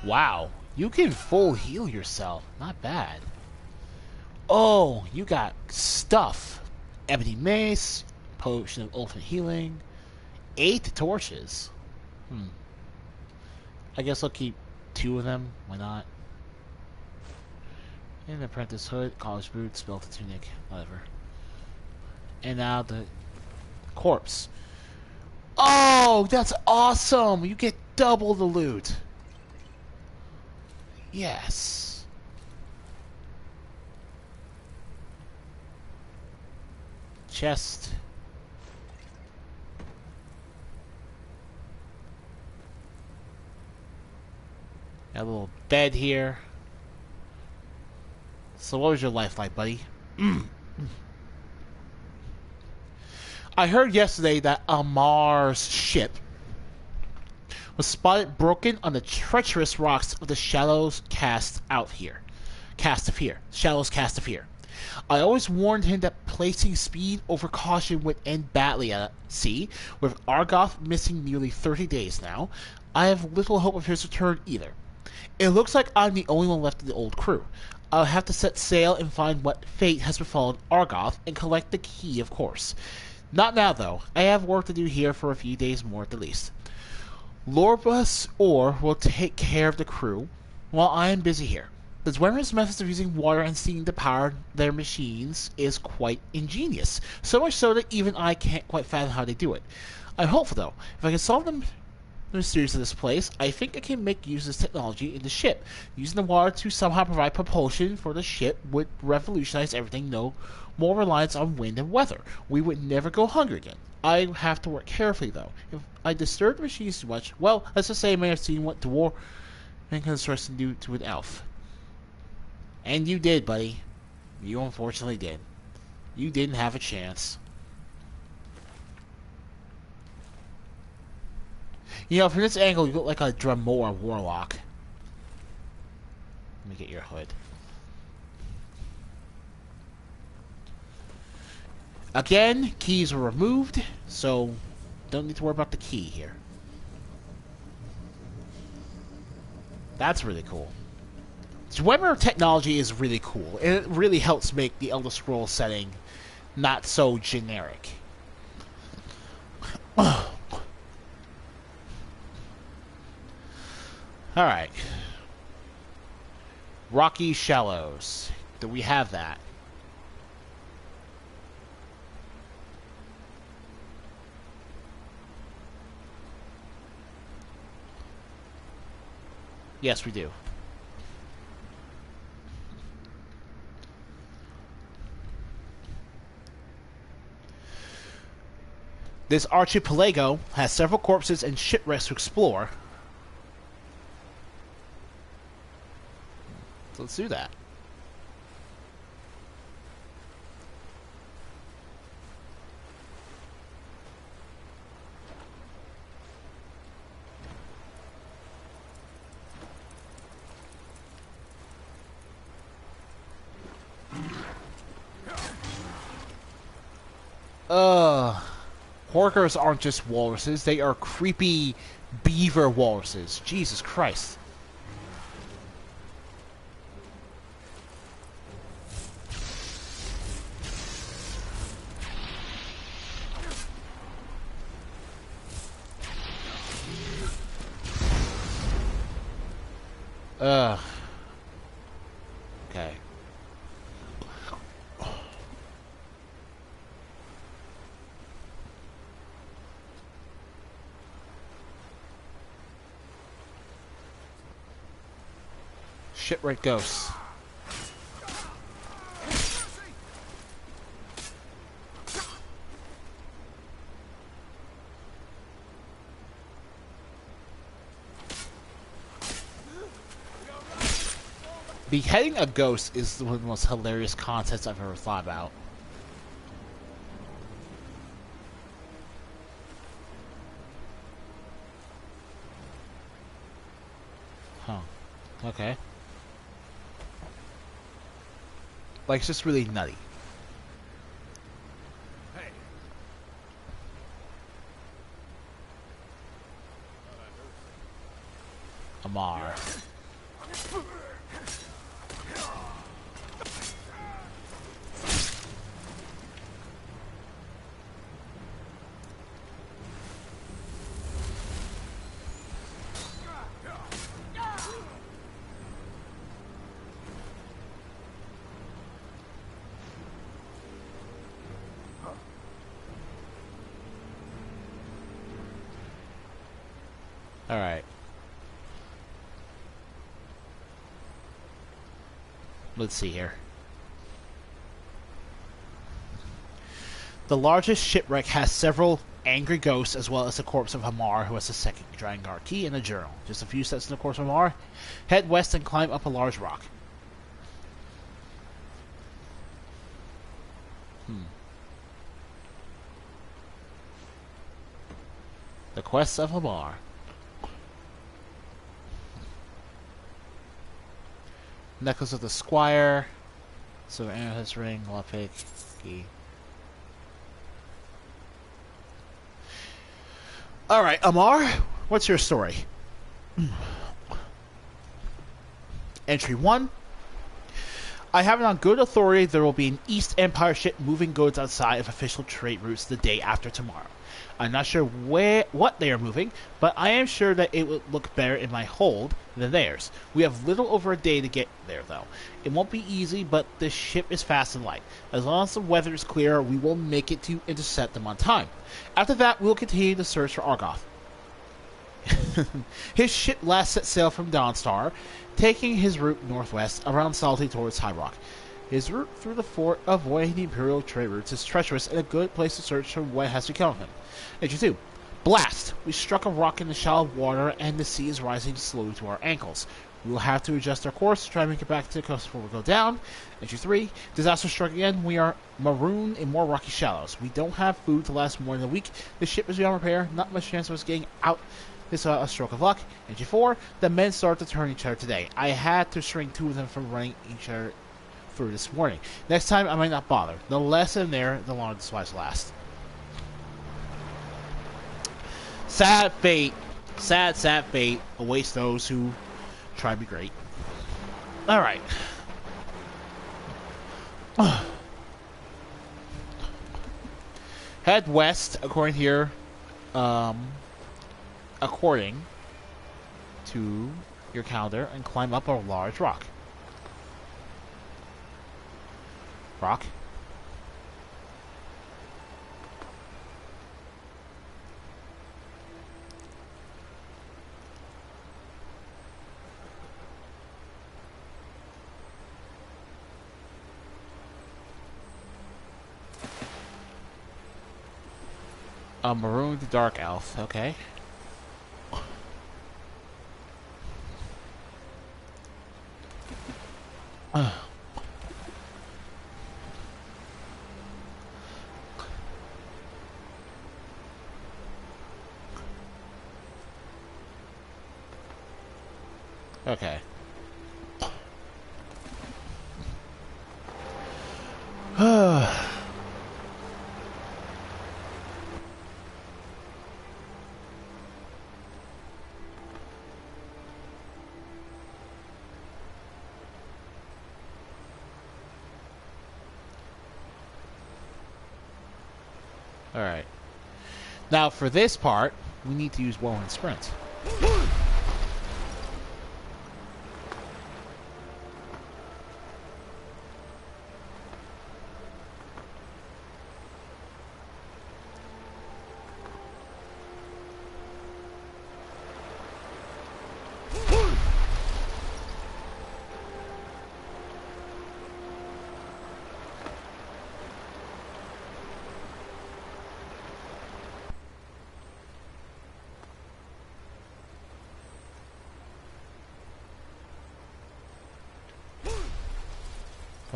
Wow, you can full heal yourself. Not bad. Oh, you got stuff. Ebony Mace, Potion of Ultimate Healing, 8 torches. I guess I'll keep 2 of them. Why not? And Apprentice Hood, College Boots, Belted Tunic, whatever. And now the corpse. Oh, that's awesome! You get double the loot. Yes. Chest. Got a little bed here. So what was your life like, buddy? I heard yesterday that Amar's ship was spotted broken on the treacherous rocks of the Shallows Cast of here. Shallows Cast of here. I always warned him that placing speed over caution would end badly at sea. With Argoth missing nearly 30 days now, I have little hope of his return either. It looks like I'm the only one left of the old crew. I'll have to set sail and find what fate has befallen Argoth and collect the key, of course. Not now, though. I have work to do here for a few days more at the least. Lorbus Orr will take care of the crew while I am busy here. The Dwemer's methods of using water and steam to power their machines is quite ingenious, so much so that even I can't quite fathom how they do it. I'm hopeful, though. If I can solve the mysteries of this place, I think I can make use of this technology in the ship. Using the water to somehow provide propulsion for the ship would revolutionize everything. No more reliance on wind and weather. We would never go hungry again. I have to work carefully, though. If I disturb the machines too much, well, let's just say I may have seen what dwarf and construction do to an elf. And you did, buddy. You unfortunately did. You didn't have a chance. You know, from this angle, you look like a Dremora warlock. Let me get your hood. Again, keys were removed, so don't need to worry about the key here. That's really cool. Dwemer technology is really cool, and it really helps make the Elder Scrolls setting not so generic. Alright. Rocky Shallows. Do we have that? Yes, we do. This archipelago has several corpses and shipwrecks to explore. So let's do that. Horkers aren't just walruses, they are creepy beaver walruses. Jesus Christ. Ugh. Okay. Shipwreck ghosts. Beheading a ghost is one of the most hilarious concepts I've ever thought about. Huh. Okay. Like, it's just really nutty. Hey. Amar. Alright. Let's see here. The largest shipwreck has several angry ghosts as well as the corpse of Hamar, who has a second dragon guard key and a journal. Just a few steps from the corpse of Hamar. Head west and climb up a large rock. The quest of Hamar. Necklace of the Squire. Silver amethyst ring. Lockpick. Key. Alright, Amar, what's your story? Entry 1. I have it on good authority there will be an East Empire ship moving goods outside of official trade routes the day after tomorrow. I'm not sure what they are moving, but I am sure that it would look better in my hold than theirs. We have little over a day to get there, though. It won't be easy, but the ship is fast and light. As long as the weather is clear, we will make it to intercept them on time. After that, we'll continue the search for Argoth. His ship last set sail from Dawnstar, taking his route northwest around Salty towards High Rock. His route through the fort, avoiding the Imperial trade routes, is treacherous and a good place to search for what has become of him. Entry 2. Blast! We struck a rock in the shallow water and the sea is rising slowly to our ankles. We will have to adjust our course to try and make it back to the coast before we go down. Entry 3. Disaster struck again. We are marooned in more rocky shallows. We don't have food to last more than a week. The ship is beyond repair. Not much chance of us getting out. This is a stroke of luck. Entry 4. The men started to turn each other today. I had to shrink two of them from running each other through this morning. Next time I might not bother. The less in there, the longer the supplies last. Sad fate. Sad, sad fate awaits those who try to be great. Alright. Head west, according here, according to your calendar, and climb up a large rock. Rock. A marooned dark elf, okay. Okay. Alright. Now, for this part, we need to use Whirlwind Sprint.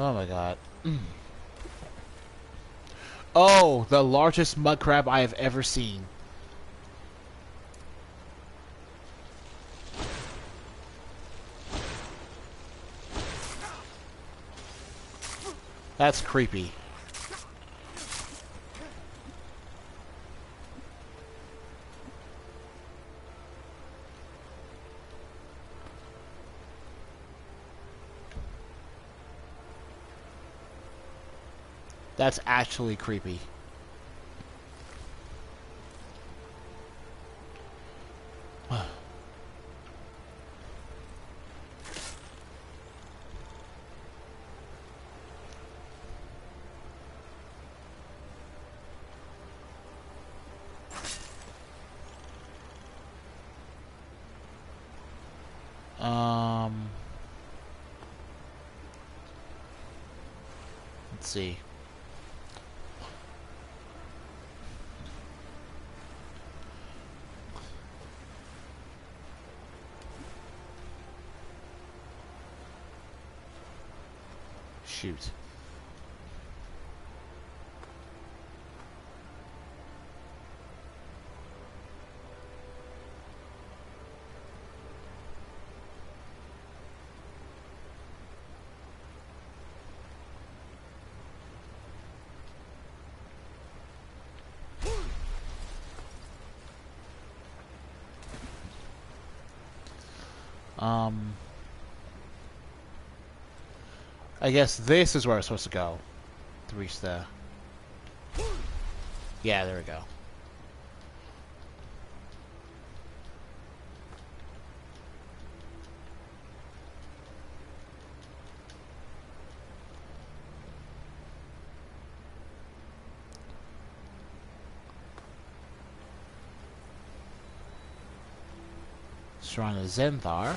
Oh my god. Oh, the largest mud crab I have ever seen. That's creepy. That's actually creepy. Let's see. Shoot. I guess this is where I'm supposed to go to reach the... Yeah, there we go. Shrine of Zenthar.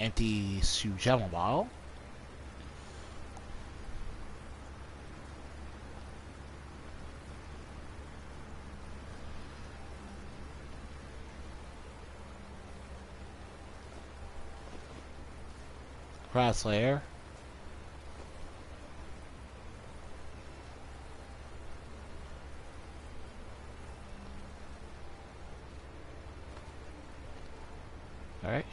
Empty Sujama bottle. Crosslayer. Alright.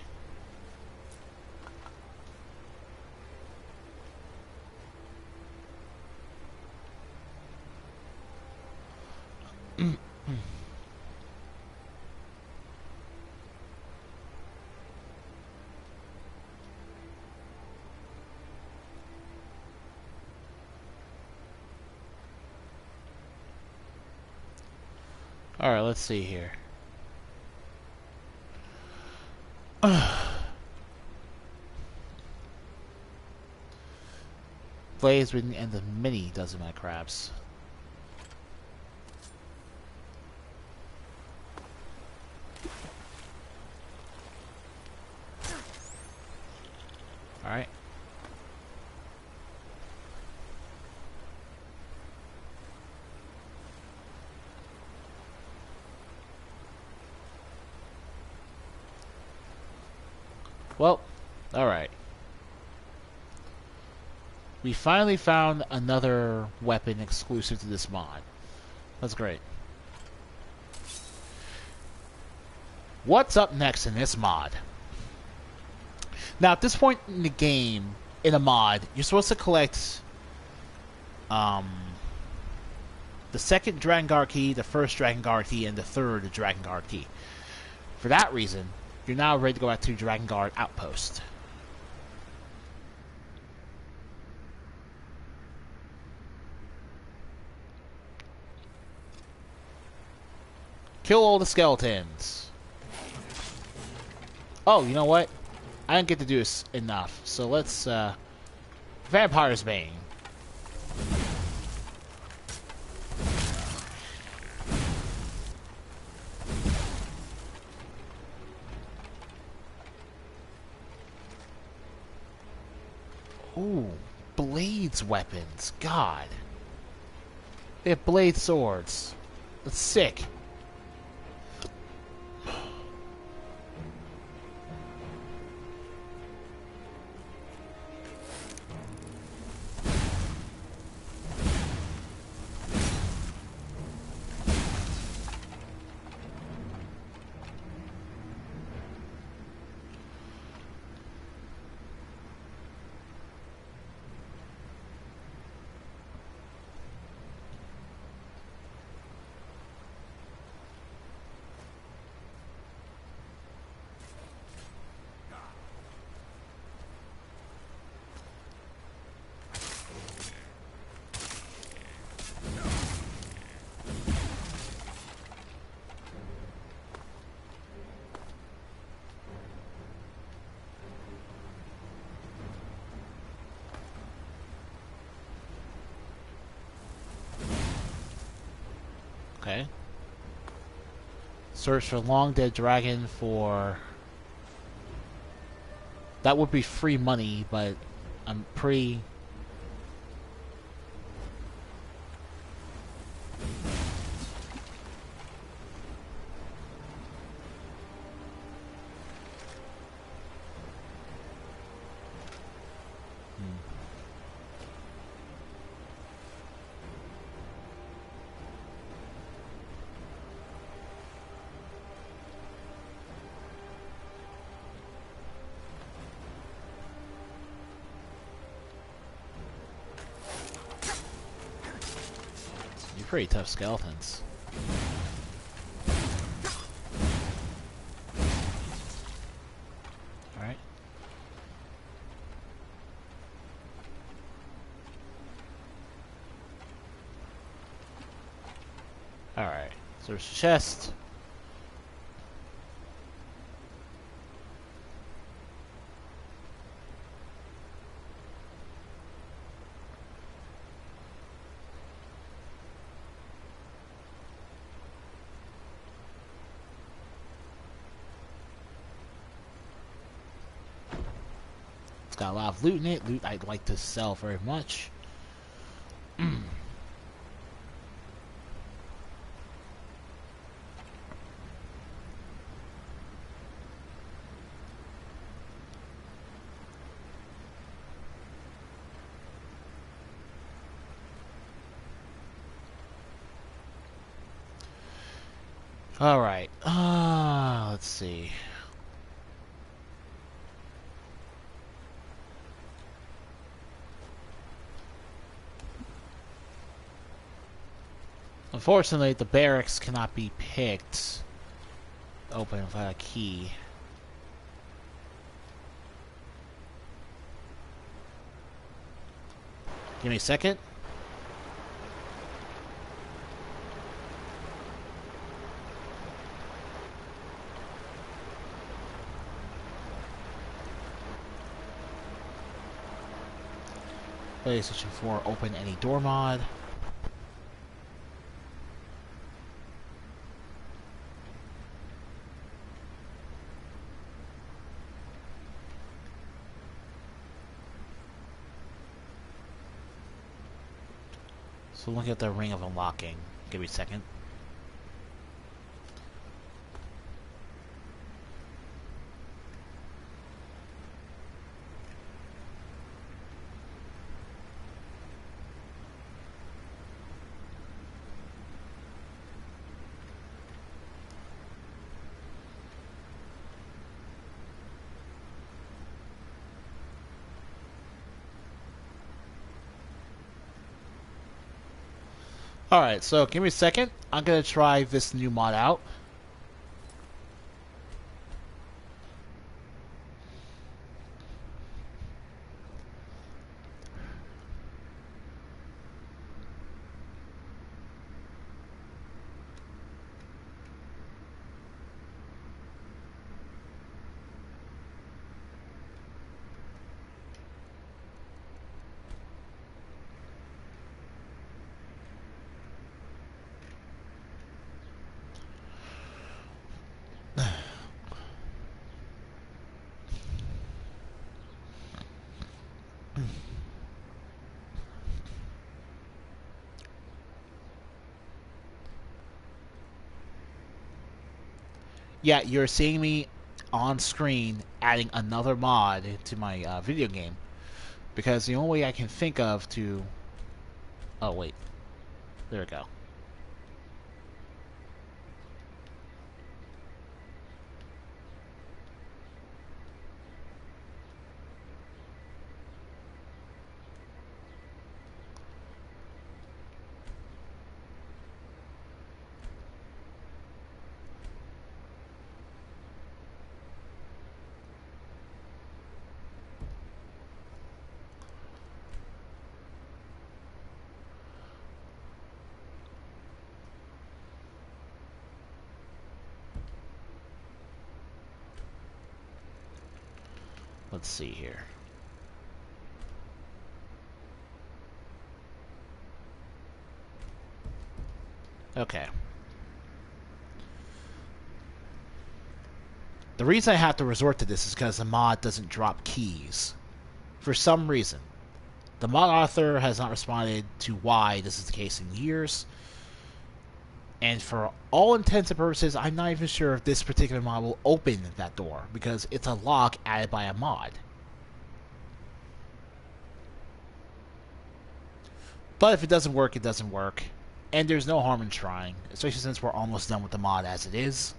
Alright, let's see here. Blaze ridden and the mini dozen my crabs. Alright. Well, alright. We finally found another weapon exclusive to this mod. That's great. What's up next in this mod? Now, at this point in the game, in a mod, you're supposed to collect the second Dragon Guard key, the first Dragon Guard key, and the third Dragon Guard key. For that reason, you're now ready to go back to Dragon Guard Outpost. Kill all the skeletons. Oh, you know what? I didn't get to do this enough, so let's, Vampire's Bane. Ooh, blades weapons. God. They have blade swords. That's sick. Okay. Search for long dead dragon for... That would be free money, but I'm pretty... Pretty tough skeletons. Alright. Alright. So there's a chest. Got a lot of loot in it. Loot I'd like to sell very much. Alright. Let's see. Unfortunately, the barracks cannot be picked open without a key. Give me a second. PlayStation 4, open any door mod. So look at the ring of unlocking. Give me a second. Alright, so give me a second. I'm gonna try this new mod out. Yeah, you're seeing me on screen adding another mod to my video game. Because the only way I can think of to... Oh, wait. There we go. Let's see here. Okay. The reason I have to resort to this is because the mod doesn't drop keys. For some reason. The mod author has not responded to why this is the case in years. And for all intents and purposes, I'm not even sure if this particular mod will open that door, because it's a lock added by a mod. But if it doesn't work, it doesn't work. And there's no harm in trying, especially since we're almost done with the mod as it is.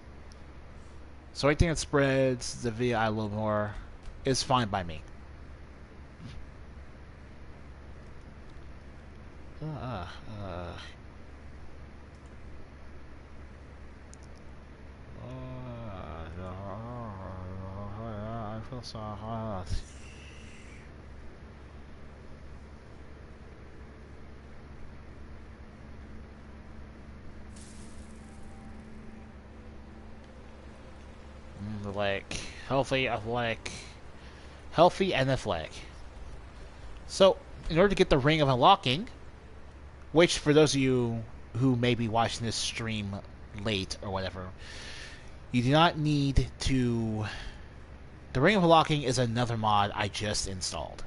So anything that spreads the video out a little more is fine by me. I feel so hot. Like healthy, athletic, healthy and athletic. So, in order to get the ring of unlocking, which for those of you who may be watching this stream late or whatever, you do not need to. The ring of unlocking is another mod I just installed.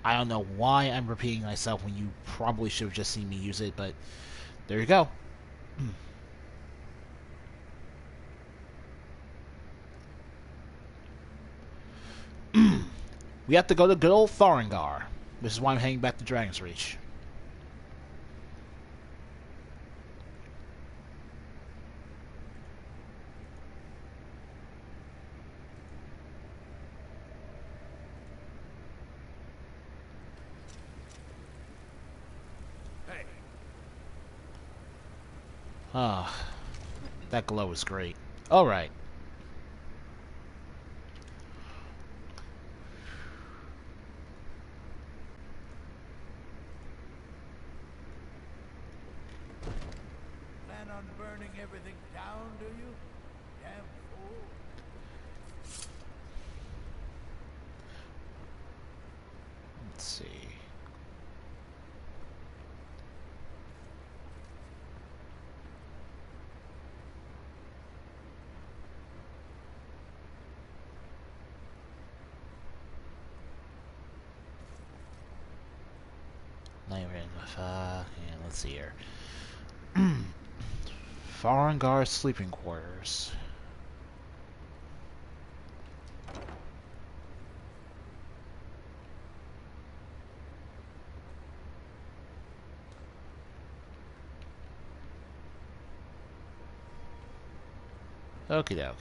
I don't know why I'm repeating myself when you probably should have just seen me use it, but there you go. We have to go to good old Thoringar, which is why I'm heading back to Dragon's Reach. Hey, Ah, that glow is great. Alright. plan on burning everything down, do you? Damn fool. Let's see. And let's see here. Farengar sleeping quarters. Okie doke.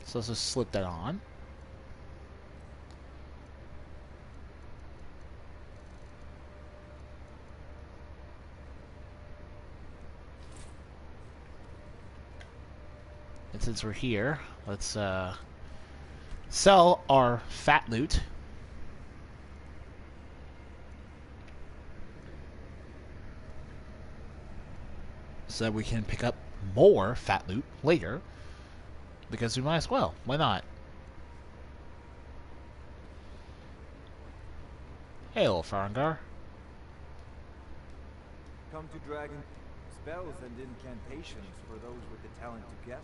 So let's just slip that on. since we're here, let's sell our fat loot. So that we can pick up more fat loot later. Because we might as well. Why not? Hey, little Farangar. Come to dragon spells and incantations for those with the talent to guess.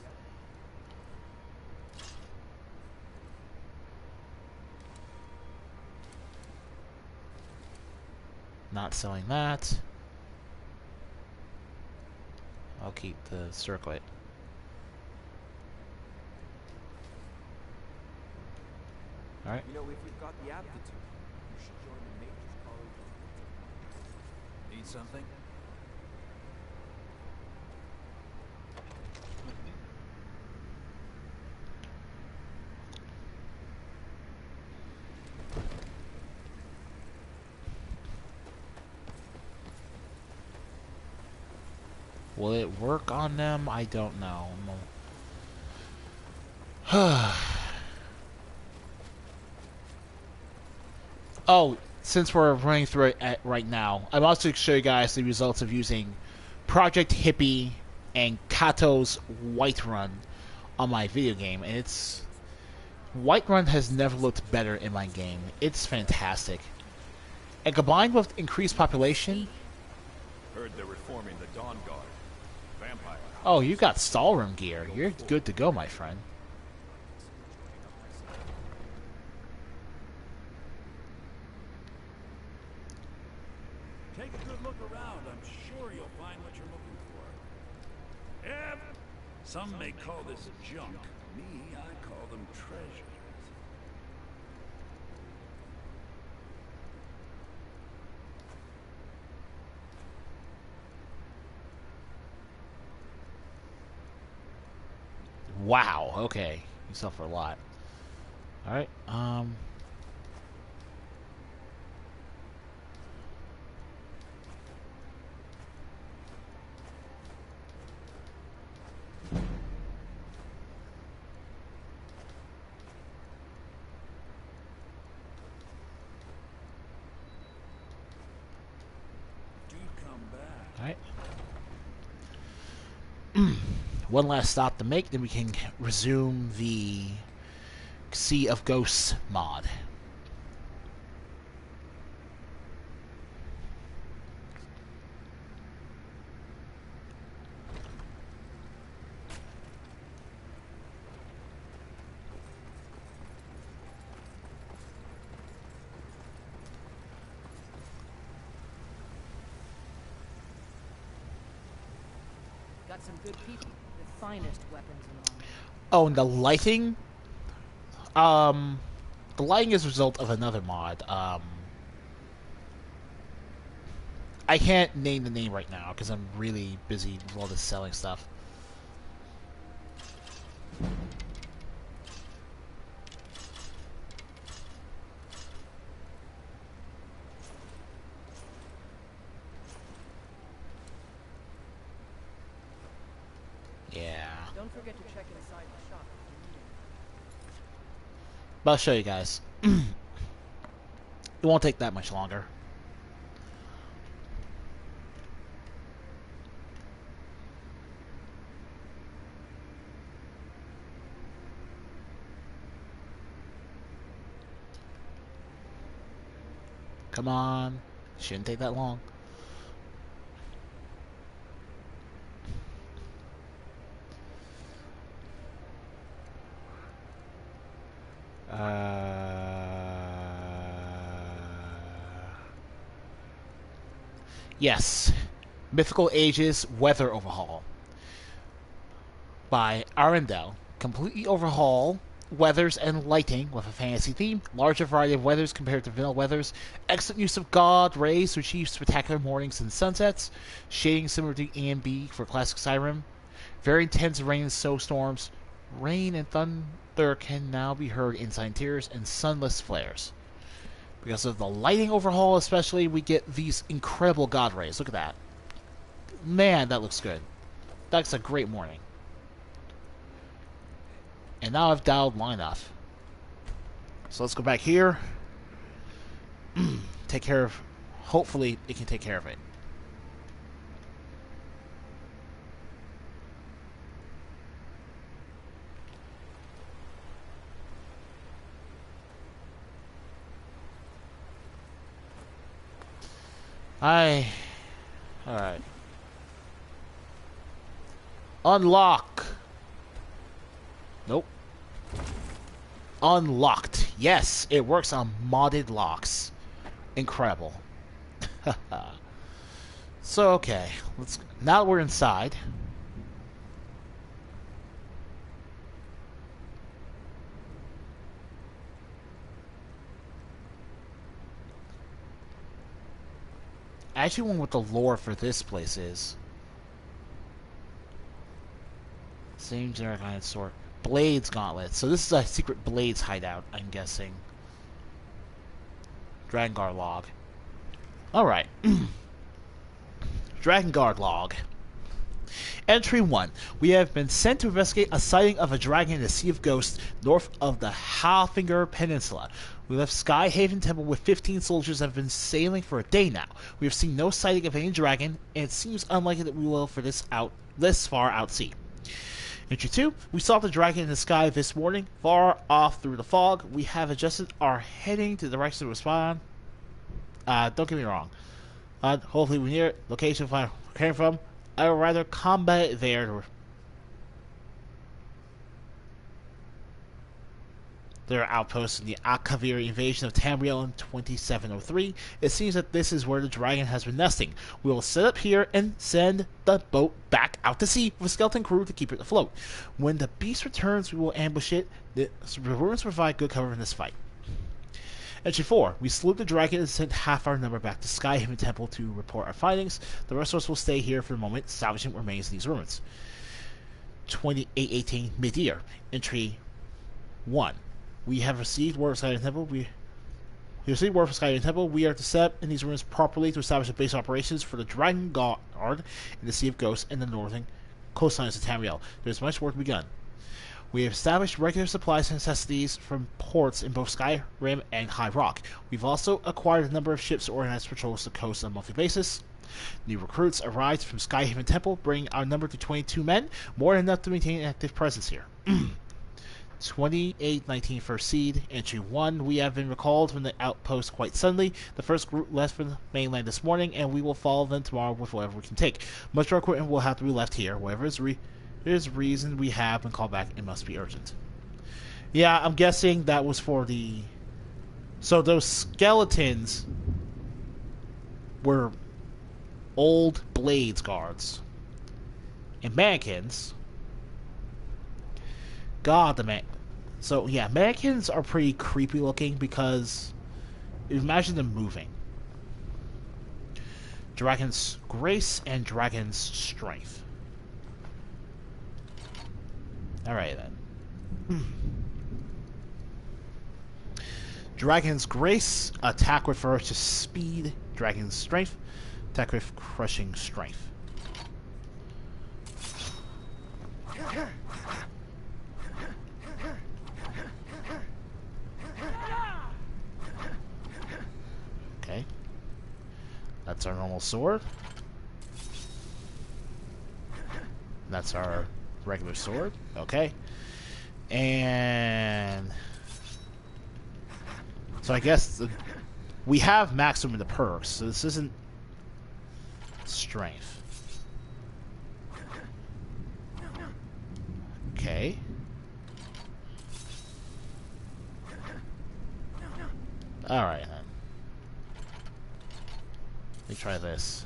Not selling that. I'll keep the circlet. Alright. You know, if you've got the aptitude, you should join the Mage's College. Need something? Will it work on them? I don't know. Oh, since we're running through it right now, I'm also going to show you guys the results of using Project Hippie and Kato's Whiterun on my video game. And it's... Whiterun has never looked better in my game. It's fantastic. And combined with increased population... Heard they're reforming the Dawn Guard. Vampire. Oh, you got Stallroom gear. You're good to go, my friend. Take a good look around. I'm sure you'll find what you're looking for. Yeah, some may call this junk. Me, I call them treasures. Wow, okay. You sell for a lot. Alright, Do come back. Alright. One last stop to make, then we can resume the Sea of Ghosts mod. Got some good people. The finest weapons and all. Oh, and the lighting? The lighting is a result of another mod. I can't name the name right now because I'm really busy with all this selling stuff. Yeah. Don't forget to check inside the shop. But I'll show you guys. It won't take that much longer. Come on. Shouldn't take that long. Yes. Mythical Ages Weather Overhaul by Arendelle. Completely overhaul weathers and lighting with a fantasy theme, larger variety of weathers compared to vanilla weathers, excellent use of God rays to achieve spectacular mornings and sunsets, shading similar to EMB for classic Skyrim, very intense rain and snowstorms, rain and thunder can now be heard inside tiers and sunless flares. Because of the lighting overhaul especially, we get these incredible God rays. Look at that. Man, that looks good. That's a great morning. And now I've dialed mine off. So let's go back here. Take care of... Hopefully it can take care of it. Alright. Unlock. Nope. Unlocked. Yes, it works on modded locks. Incredible. So, okay. Now we're inside. I actually wonder what the lore for this place is. Same generic iron sword. Blades gauntlet. So this is a secret Blades hideout, I'm guessing. Drakengard log. Alright. Drakengard log. Entry 1. We have been sent to investigate a sighting of a dragon in the Sea of Ghosts north of the Halfinger Peninsula. We left Skyhaven Temple with 15 soldiers and have been sailing for a day now. We have seen no sighting of any dragon, and it seems unlikely that we will for this far out sea. Entry 2. We saw the dragon in the sky this morning, far off through the fog. We have adjusted our heading to the direction to respond. Don't get me wrong. Hopefully we're near it. Location where we came from. I would rather combat it there. There are outposts in the Akavir invasion of Tamriel in 2703. It seems that this is where the dragon has been nesting. We will set up here and send the boat back out to sea with a skeleton crew to keep it afloat. When the beast returns, we will ambush it. The ruins provide good cover in this fight. Entry 4. We slew the dragon and sent half our number back to Skyhaven Temple to report our findings. The rest of us will stay here for the moment, salvaging what remains in these ruins. 2818 Mid-Year. Entry 1. We have received word from Skyhaven Temple. We received word from Skyhaven Temple. We are to set up in these ruins properly to establish a base operations for the Dragon Guard in the Sea of Ghosts and the northern coastlines of Tamriel. There is much work begun. We have established regular supplies and necessities from ports in both Skyrim and High Rock. We've also acquired a number of ships to organize patrols to the coast on a monthly basis. New recruits arrived from Skyhaven Temple, bringing our number to 22 men, more than enough to maintain an active presence here. 2819 First Seed. Entry 1. We have been recalled from the outpost quite suddenly. The first group left for the mainland this morning, and we will follow them tomorrow with whatever we can take. Much of our equipment will have to be left here. Whatever is reason we have been called back, it must be urgent. Yeah, I'm guessing that was for the... So those skeletons were old Blades guards. And mannequins... God, the man... So, yeah, mannequins are pretty creepy looking because... Imagine them moving. Dragon's Grace and Dragon's Strength. Alright then. Dragon's Grace, attack with ferocious speed. Dragon's Strength, attack with crushing strength. Okay. That's our normal sword. That's our regular sword. Okay. And so I guess we have maximum in the perks, so this isn't strength. Okay. Alright then. Let me try this.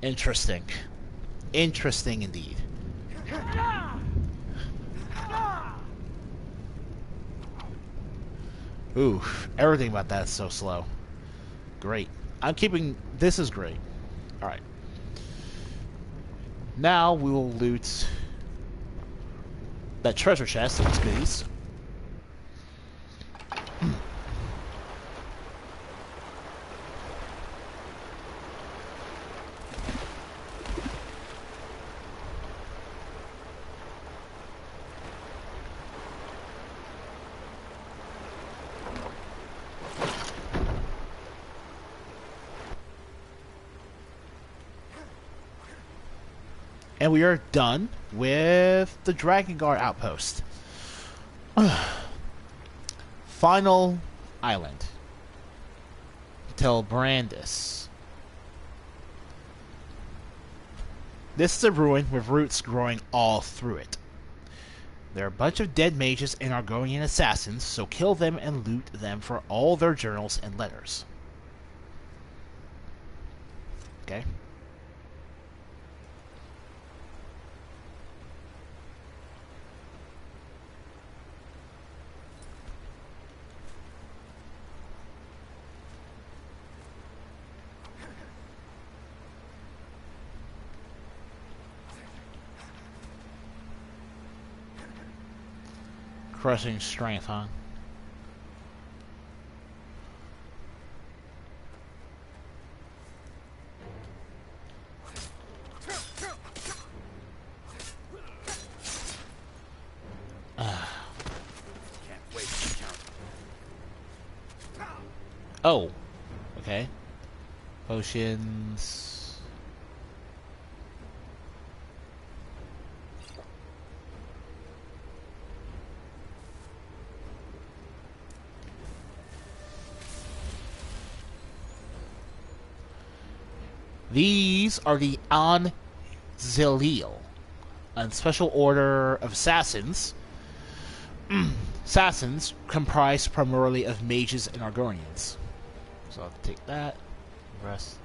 Interesting. Interesting indeed. Ooh, everything about that is so slow. Great. I'm keeping... This is great. Alright. Now we will loot that treasure chest of goodies. And we are done with the Dragon Guard Outpost. Final island. Tel Brandis. This is a ruin with roots growing all through it. There are a bunch of dead mages and Argonian assassins, so kill them and loot them for all their journals and letters. Okay. Crushing strength, huh? Oh, okay. Potions. These are the Anzilil, a special order of assassins. Assassins comprised primarily of mages and Argonians. So I'll have to take that. Rest.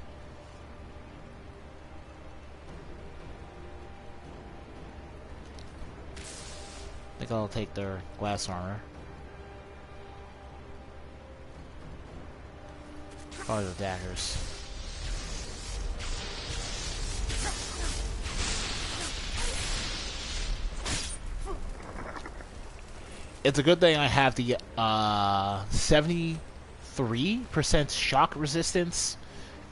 I think I'll take their glass armor. Probably the daggers. It's a good thing I have the 73% shock resistance,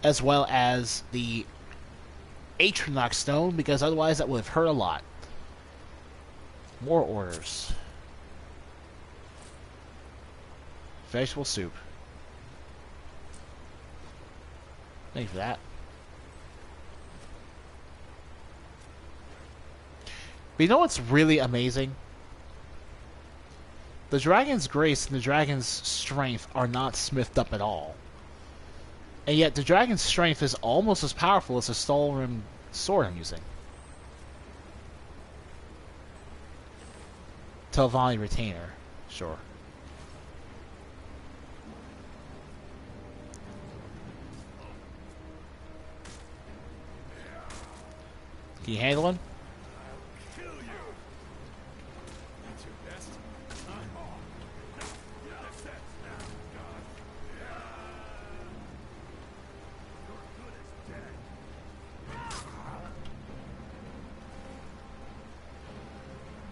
as well as the Atronach Stone, because otherwise that would have hurt a lot. More orders. Vegetable soup. Thank you for that. But you know what's really amazing? The Dragon's Grace and the Dragon's Strength are not smithed up at all. And yet the Dragon's Strength is almost as powerful as the Stalrim sword I'm using. Telvanni Retainer. Sure. Can you handle him?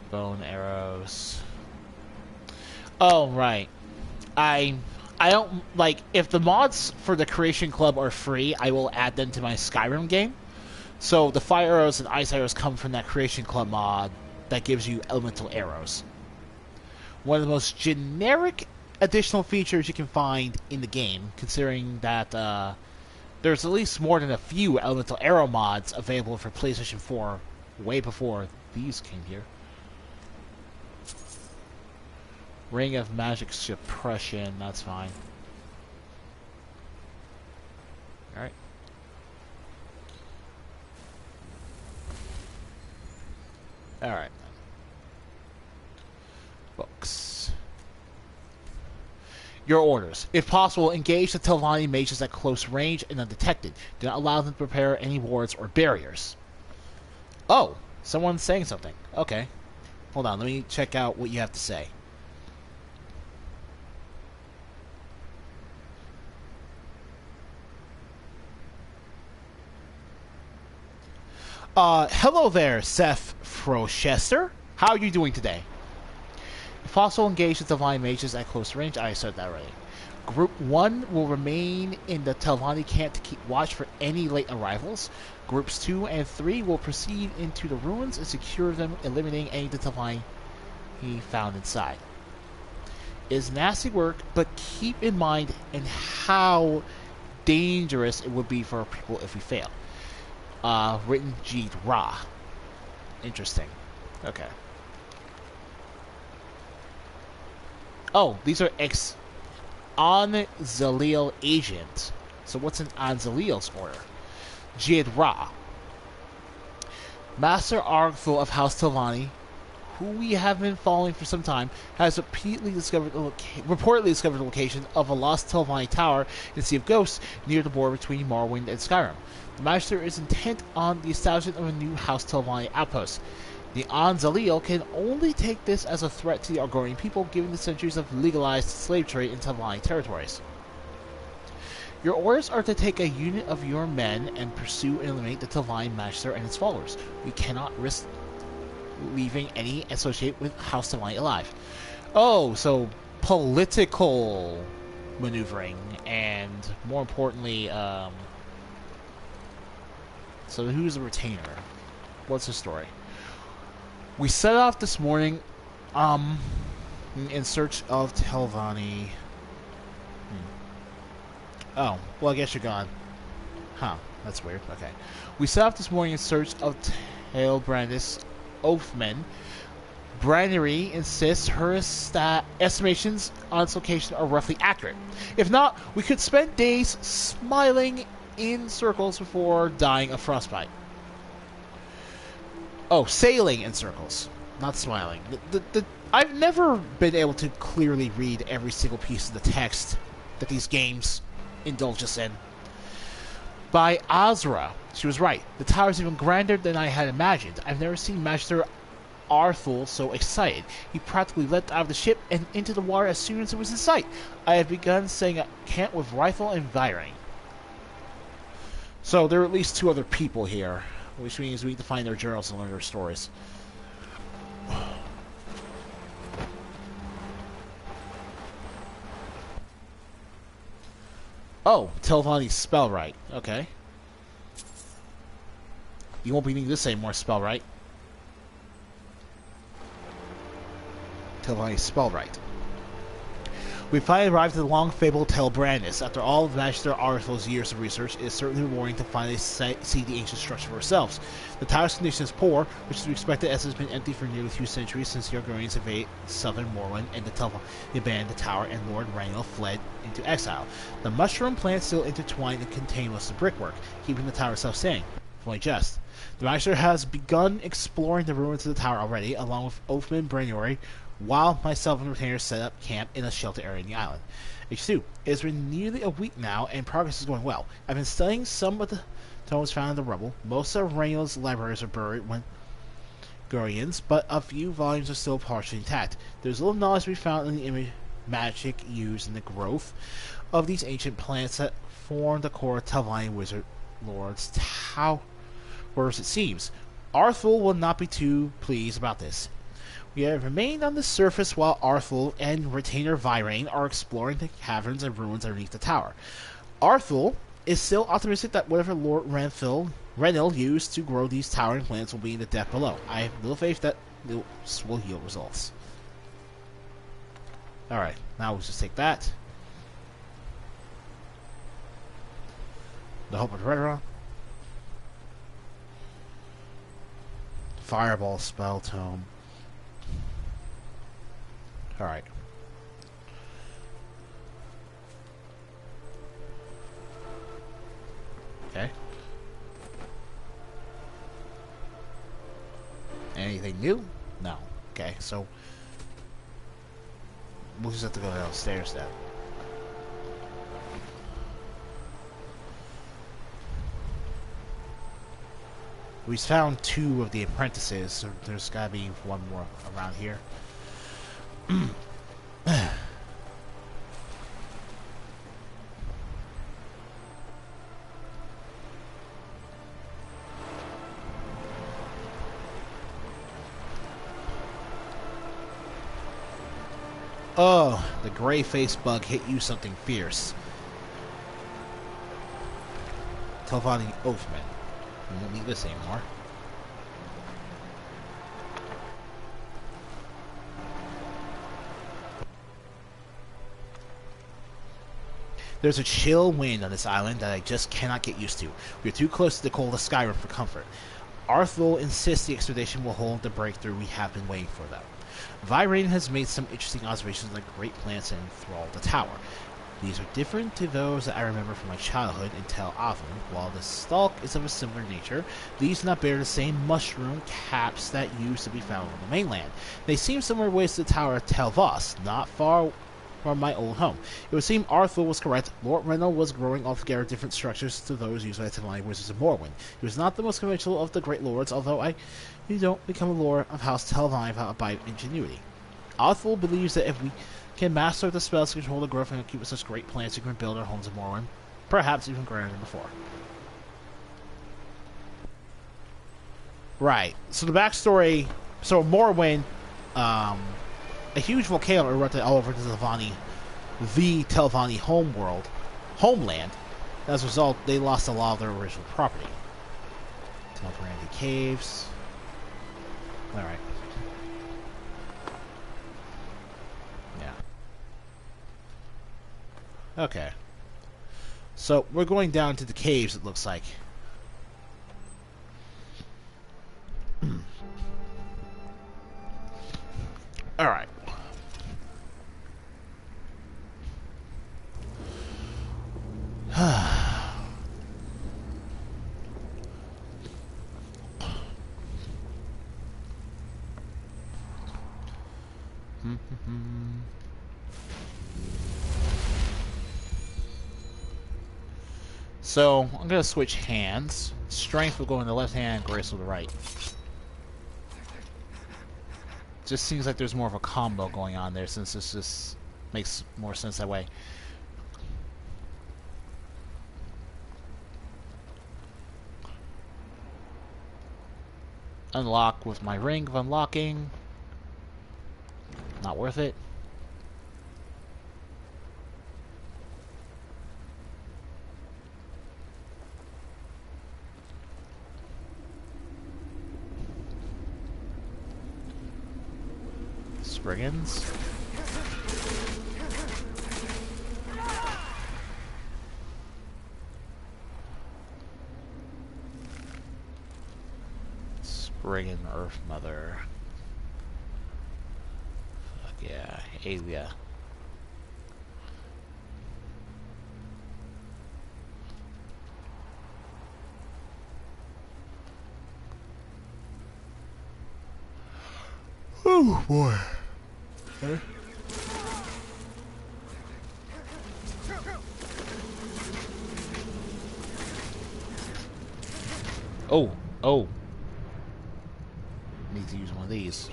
Bone arrows. Oh, right. I don't like if the mods for the Creation Club are free, I will add them to my Skyrim game. So the fire arrows and ice arrows come from that Creation Club mod that gives you elemental arrows. One of the most generic additional features you can find in the game, considering that there's at least more than a few elemental arrow mods available for PlayStation 4 way before these came here. Ring of Magic Suppression, that's fine. Alright. Alright. Books. Your orders. If possible, engage the Telvanni mages at close range and undetected. Do not allow them to prepare any wards or barriers. Oh! Someone's saying something. Okay. Hold on, let me check out what you have to say. Hello there, Seth Frochester. How are you doing today? If possible, engage the Telvanni mages at close range. I said that already. Group 1 will remain in the Telvanni camp to keep watch for any late arrivals. Groups 2 and 3 will proceed into the ruins and secure them, eliminating any of the Telvanni he found inside. It is nasty work, but keep in mind and how dangerous it would be for people if we fail. Written G. Ra. Interesting. Okay. Oh, these are Anzalil agents. So what's an Anzalil's order? Jid Ra. Master Argful of House Telvanni, who we have been following for some time, has repeatedly reportedly discovered the location of a lost Telvanni tower in the Sea of Ghosts near the border between Morrowind and Skyrim. The Master is intent on the establishment of a new House Telvanni outpost. The Anzalil can only take this as a threat to the Argonian people, given the centuries of legalized slave trade in Telvanni territories. Your orders are to take a unit of your men and pursue and eliminate the Telvanni Master and its followers. We cannot risk leaving any associated with House Telvanni alive. Oh, so political maneuvering, and more importantly, so who's the retainer? What's the story? We set off this morning, in search of Telvanni. Oh, well, I guess you're gone. Huh, that's weird. Okay. We set off this morning in search of Tel Brandis Oathman. Brannery insists her estimations on its location are roughly accurate. If not, we could spend days smiling in circles before dying of frostbite. Oh, sailing in circles, not smiling. I've never been able to clearly read every single piece of the text that these games indulge us in. By Azra, she was right. The tower is even grander than I had imagined. I've never seen Master Arthul so excited. He practically leapt out of the ship and into the water as soon as it was in sight. I have begun setting up camp with rifle and firing. So there are at least 2 other people here, which means we need to find their journals and learn their stories. Oh, Telvanni's spell right. Okay. You won't be needing this anymore, spell right. Telvanni's spell right. We finally arrived at the long-fabled Tel Brandis. After all of Master Arthur's years of research, it is certainly rewarding to finally see the ancient structure for ourselves. The tower's condition is poor, which is to be expected as it has been empty for nearly 2 centuries since the Argonians invaded southern Morrowind and the Telvanni abandoned the tower and Lord Raniel fled into exile. The mushroom plants still intertwine and contain most of the brickwork, keeping the tower self-standing. If only just. The Master has begun exploring the ruins of the tower already, along with Oathman Brannery, while myself and the retainers set up camp in a shelter area in the island. H2. It has been nearly a week now, and progress is going well. I've been studying some of the tomes found in the rubble. Most of Raniel's libraries are buried when Gurians, but a few volumes are still partially intact. There's little knowledge to be found in the magic used in the growth of these ancient plants that form the core of Telvanni Wizard Lord's towers, it seems. Arthur will not be too pleased about this. We have remained on the surface while Arthur and retainer Virain are exploring the caverns and ruins underneath the tower. Arthur is still optimistic that whatever Lord Raniel used to grow these towering plants will be in the depth below. I have little faith that this will yield results. Alright, now we'll just take that. The Hope of Redron. Fireball spell tome. Alright. Okay. Anything new? No. Okay, so we'll just have to go downstairs then. We found 2 of the apprentices, so there's gotta be 1 more around here. Oh, the gray-faced bug hit you something fierce. Telvanni Oathman. We won't need this anymore. There's a chill wind on this island that I just cannot get used to. We're too close to the cold of Skyrim for comfort. Arthur insists the expedition will hold the breakthrough we have been waiting for, though. Vyraden has made some interesting observations like great plants that enthrall the tower. These are different to those that I remember from my childhood in Tel Brandis. While the stalk is of a similar nature, these do not bear the same mushroom caps that used to be found on the mainland. They seem similar ways to the tower of Tel Brandis, not far from my old home. It would seem Arthur was correct. Lord Rendell was growing altogether different structures to those used by the Templari Wizards of Morrowind. He was not the most conventional of the great lords, although you don't become a lord of House Telvanni without by ingenuity. Arthur believes that if we can master the spells to control the growth and keep with such great plants, we can build our homes in Morrowind, perhaps even greater than before. Right. So the backstory. So Morrowind, a huge volcano erupted all over the Telvanni homeland. As a result, they lost a lot of their original property. Tel Brandis caves. All right. Okay. So, we're going down to the caves, it looks like. Alright. So, I'm going to switch hands. Strength will go in the left hand, Grace will the right. Just seems like there's more of a combo going on there, since this just makes more sense that way. Unlock with my ring of unlocking. Not worth it. Brigands. Spriggan Earth Mother. Fuck yeah, Alia. Oh boy. Okay. Oh. Need to use one of these.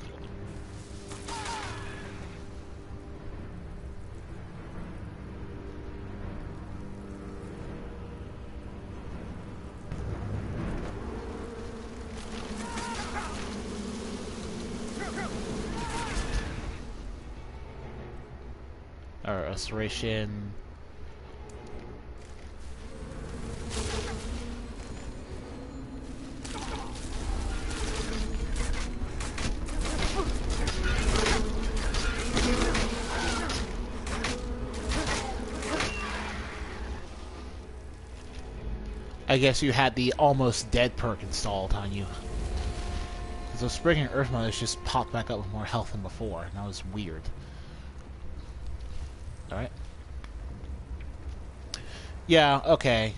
Alright, restoration. I guess you had the almost dead perk installed on you. Because those Spriggan Earth Mothers just popped back up with more health than before, and that was weird. Alright. Yeah, okay.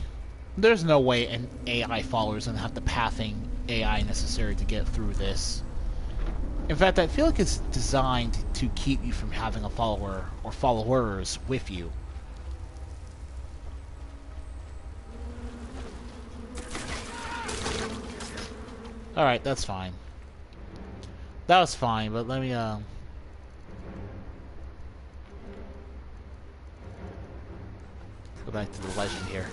There's no way an AI follower is going to have the pathing AI necessary to get through this. In fact, I feel like it's designed to keep you from having a follower or followers with you. Alright, that's fine. That was fine, but let me, go back to the legend here.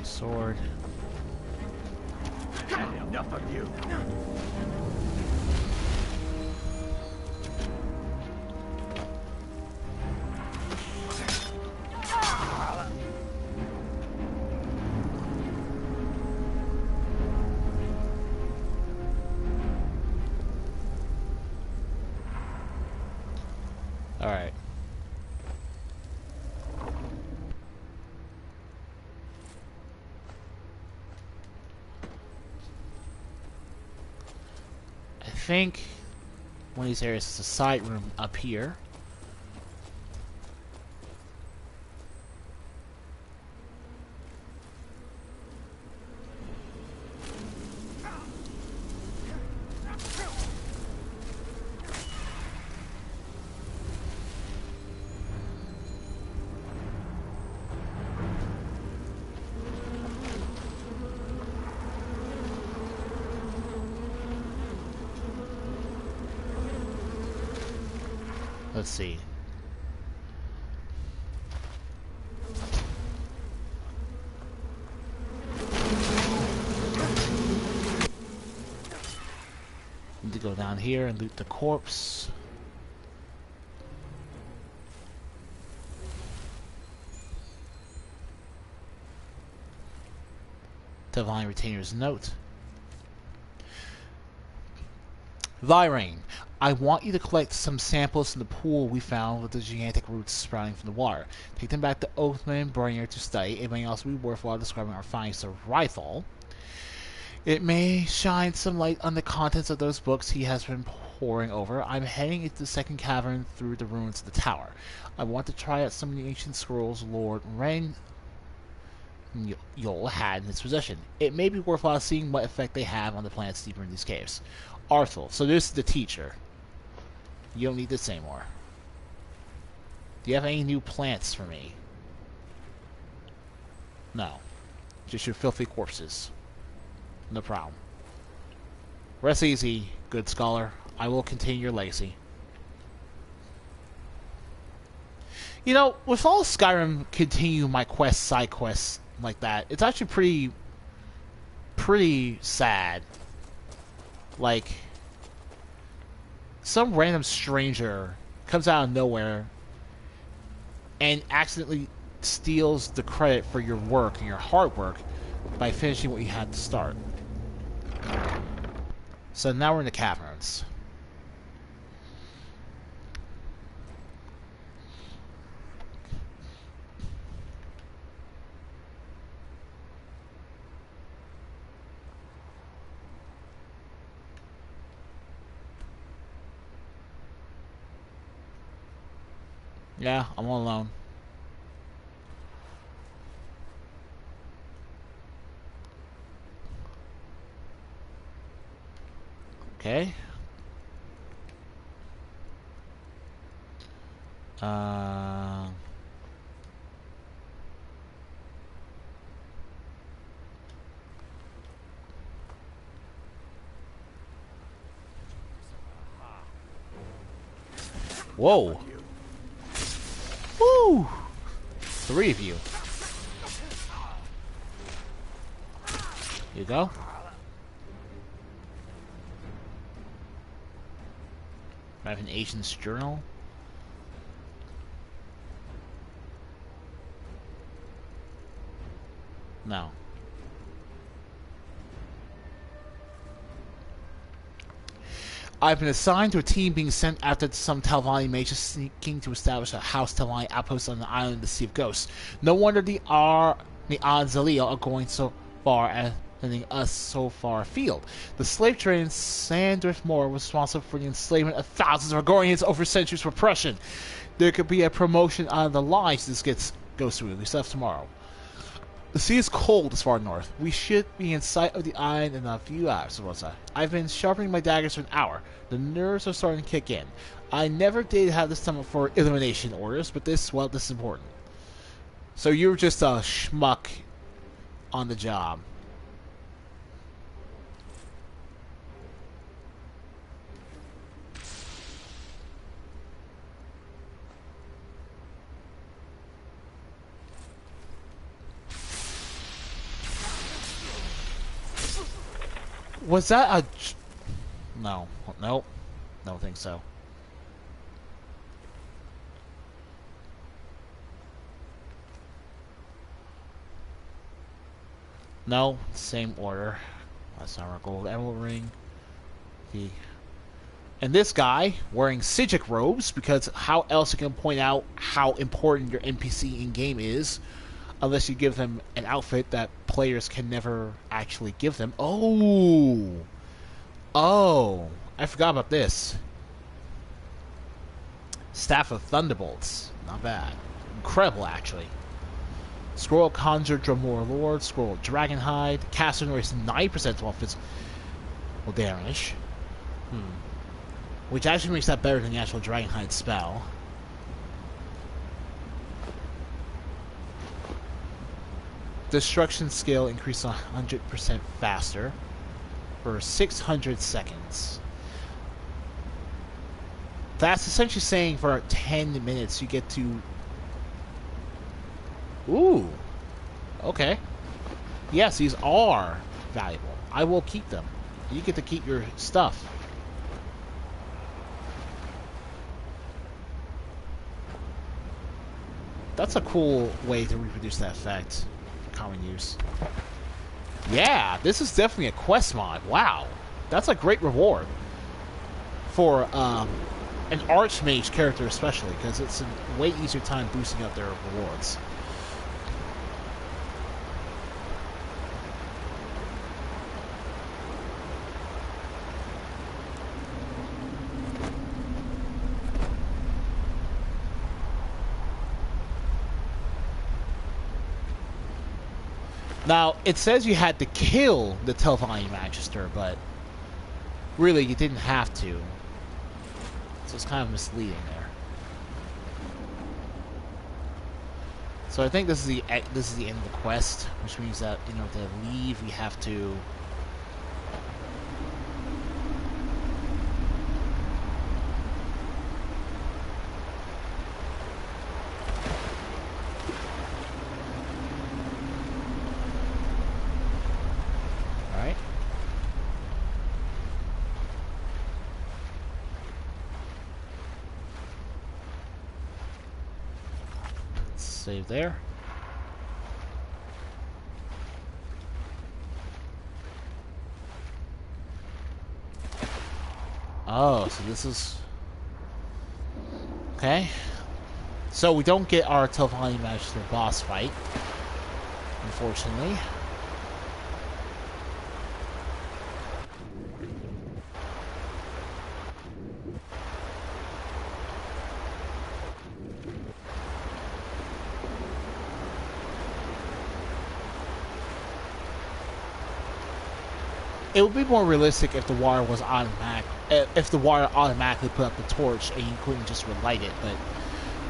Sword. Enough of you. think one of these areas is a side room up here. Let's see. Need to go down here and loot the corpse. Divine Retainer's note. Virain, I want you to collect some samples from the pool we found with the gigantic roots sprouting from the water. Take them back to Oathman and Bringer to study. It may also be worthwhile describing our findings to Rifle. It may shine some light on the contents of those books he has been poring over. I'm heading into the second cavern through the ruins of the tower. I want to try out some of the ancient scrolls Lord Ren Yol had in his possession. It may be worthwhile seeing what effect they have on the plants deeper in these caves. Arthur, so this is the teacher. You don't need this anymore. Do you have any new plants for me? No. Just your filthy corpses. No problem. Rest easy, good scholar. I will continue your legacy. You know, with all Skyrim continue my quests, side quests like that, it's actually pretty sad. Like, some random stranger comes out of nowhere and accidentally steals the credit for your work and your hard work by finishing what you had to start. So now we're in the caverns. Yeah, I'm all alone. Okay. Whoa. Woo! 3 of you. Here you go. I have an Asian's journal. No. I've been assigned to a team being sent after some Telvanni mages seeking to establish a House Telvanni outpost on the island of the Sea of Ghosts. No wonder the Zalil are going so far as sending us so far afield. The slave trade in Sandrift Moor was responsible for the enslavement of thousands of Argonians over centuries of oppression. There could be a promotion on the lives this goes through. We left tomorrow. The sea is cold as far north. We should be in sight of the island in a few hours. I've been sharpening my daggers for an hour. The nerves are starting to kick in. I never did have the stomach for elimination orders, but this is important. So you're just a schmuck on the job. Was that a... No. Nope. Don't think so. No. Same order. That's our gold emerald ring. And this guy wearing Sijic robes, because how else you can point out how important your NPC in-game is, unless you give them an outfit that players can never actually give them. Oh! I forgot about this. Staff of Thunderbolts. Not bad. Incredible, actually. Scroll Conjure Dromore Lord. Scroll Dragonhide. Caster Noise 9% while physical damage. Which actually makes that better than the actual Dragonhide spell. Destruction skill increases 100% faster for 600 seconds. That's essentially saying for 10 minutes you get to... Ooh. Okay. Yes, these are valuable. I will keep them. You get to keep your stuff. That's a cool way to reproduce that effect. Common use. Yeah, this is definitely a quest mod. Wow. That's a great reward. For an Archmage character especially, because it's a way easier time boosting up their rewards. Now, it says you had to kill the Telvanni Magister, but really you didn't have to. So it's kind of misleading there. So I think this is the end of the quest, which means that, you know, to leave we have to... Save there. Oh, so this is... Okay. So we don't get our Telvanni Magister boss fight, unfortunately. It would be more realistic if the water was automatic. If the water automatically put up the torch and you couldn't just relight it, but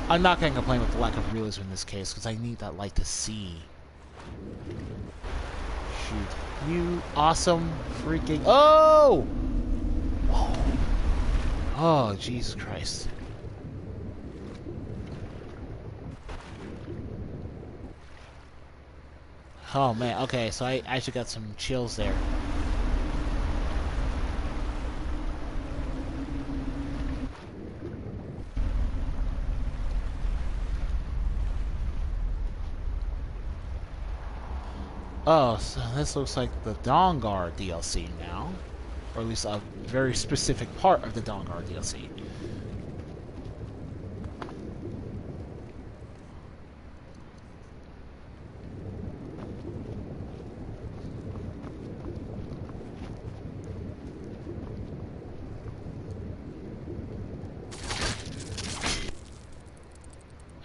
I'm not going to complain with the lack of realism in this case because I need that light to see. Shoot. You awesome freaking... Oh! Whoa. Oh, Jesus Christ. Oh, man. Okay, so I actually got some chills there. Oh, so this looks like the Dawnguard DLC now. Or at least a very specific part of the Dawnguard DLC.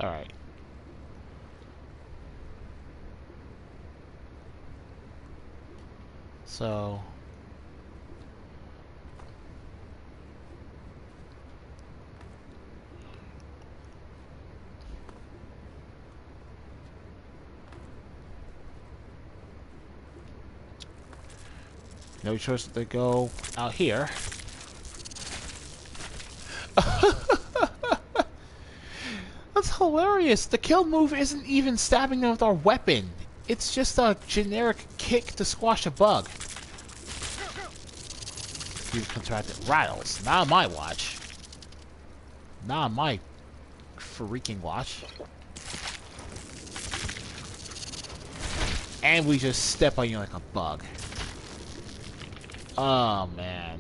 Alright. So... no choice to go out here. That's hilarious. The kill move isn't even stabbing them with our weapon. It's just a generic kick to squash a bug. You've contracted rattles. Not on my watch. Not on my freaking watch. And we just step on you like a bug. Oh, man.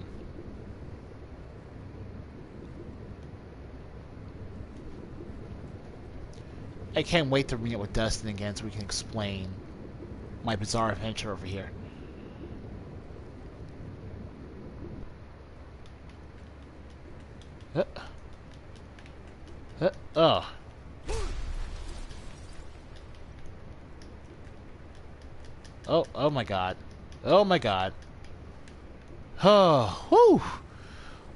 I can't wait to meet up with Dustin again so we can explain my bizarre adventure over here. Uh, oh. Oh my god. Oh my god. Oh, whew.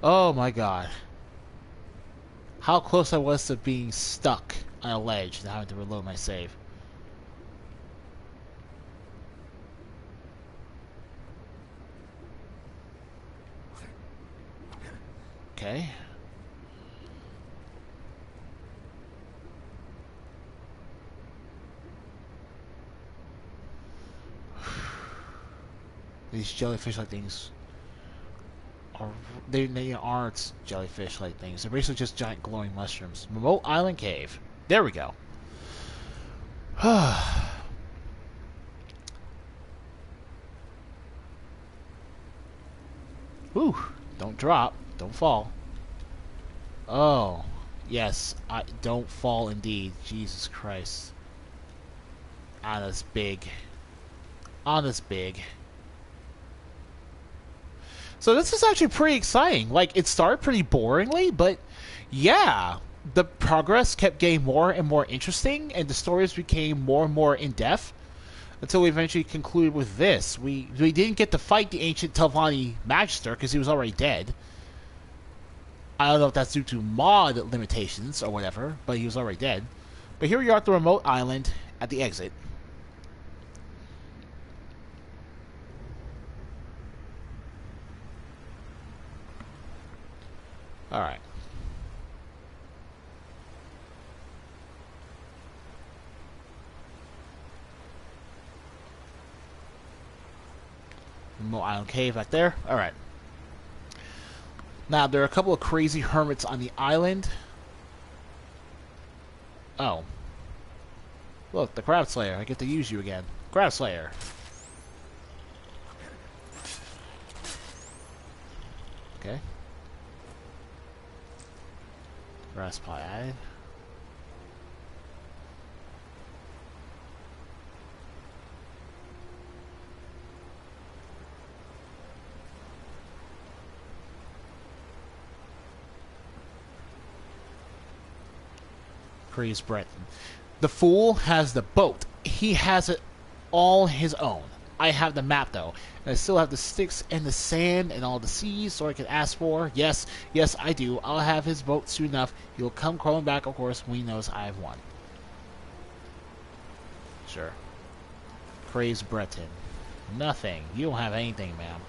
Oh my god. How close I was to being stuck on a ledge and having to reload my save. Okay. These jellyfish-like things are... They aren't jellyfish-like things. They're basically just giant glowing mushrooms. Remote Island Cave. There we go. Whew. Don't drop. Don't fall. Oh. Yes. Don't fall indeed. Jesus Christ. Anna's big. Anna's big. So this is actually pretty exciting. Like, it started pretty boringly, but yeah, the progress kept getting more and more interesting, and the stories became more and more in-depth, until we eventually concluded with this. We didn't get to fight the ancient Tel Brandis Magister, because he was already dead. I don't know if that's due to mod limitations or whatever, but he was already dead. But here we are at the remote island, at the exit. Alright. Remote island cave back there. Alright. Now, there are a couple of crazy hermits on the island. Oh. Look, the Crab Slayer. I get to use you again. Crab Slayer. Okay. Grass pie added. Praise Breton. The fool has the boat. He has it all his own. I have the map though, and I still have the sticks and the sand and all the seas, so I can ask for. Yes, I do. I'll have his boat soon enough. He'll come crawling back, of course, when he knows I have won. Sure. Praise Breton. Nothing. You don't have anything, ma'am.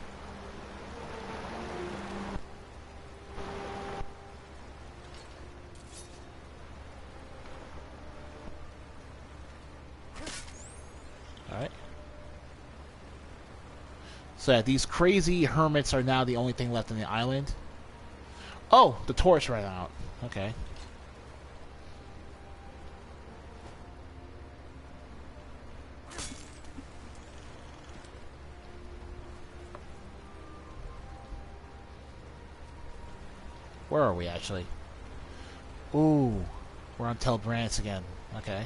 Alright. So yeah, these crazy hermits are now the only thing left on the island. Oh, the torch ran out. Okay. Where are we actually? Ooh, we're on Tel Brandis again. Okay.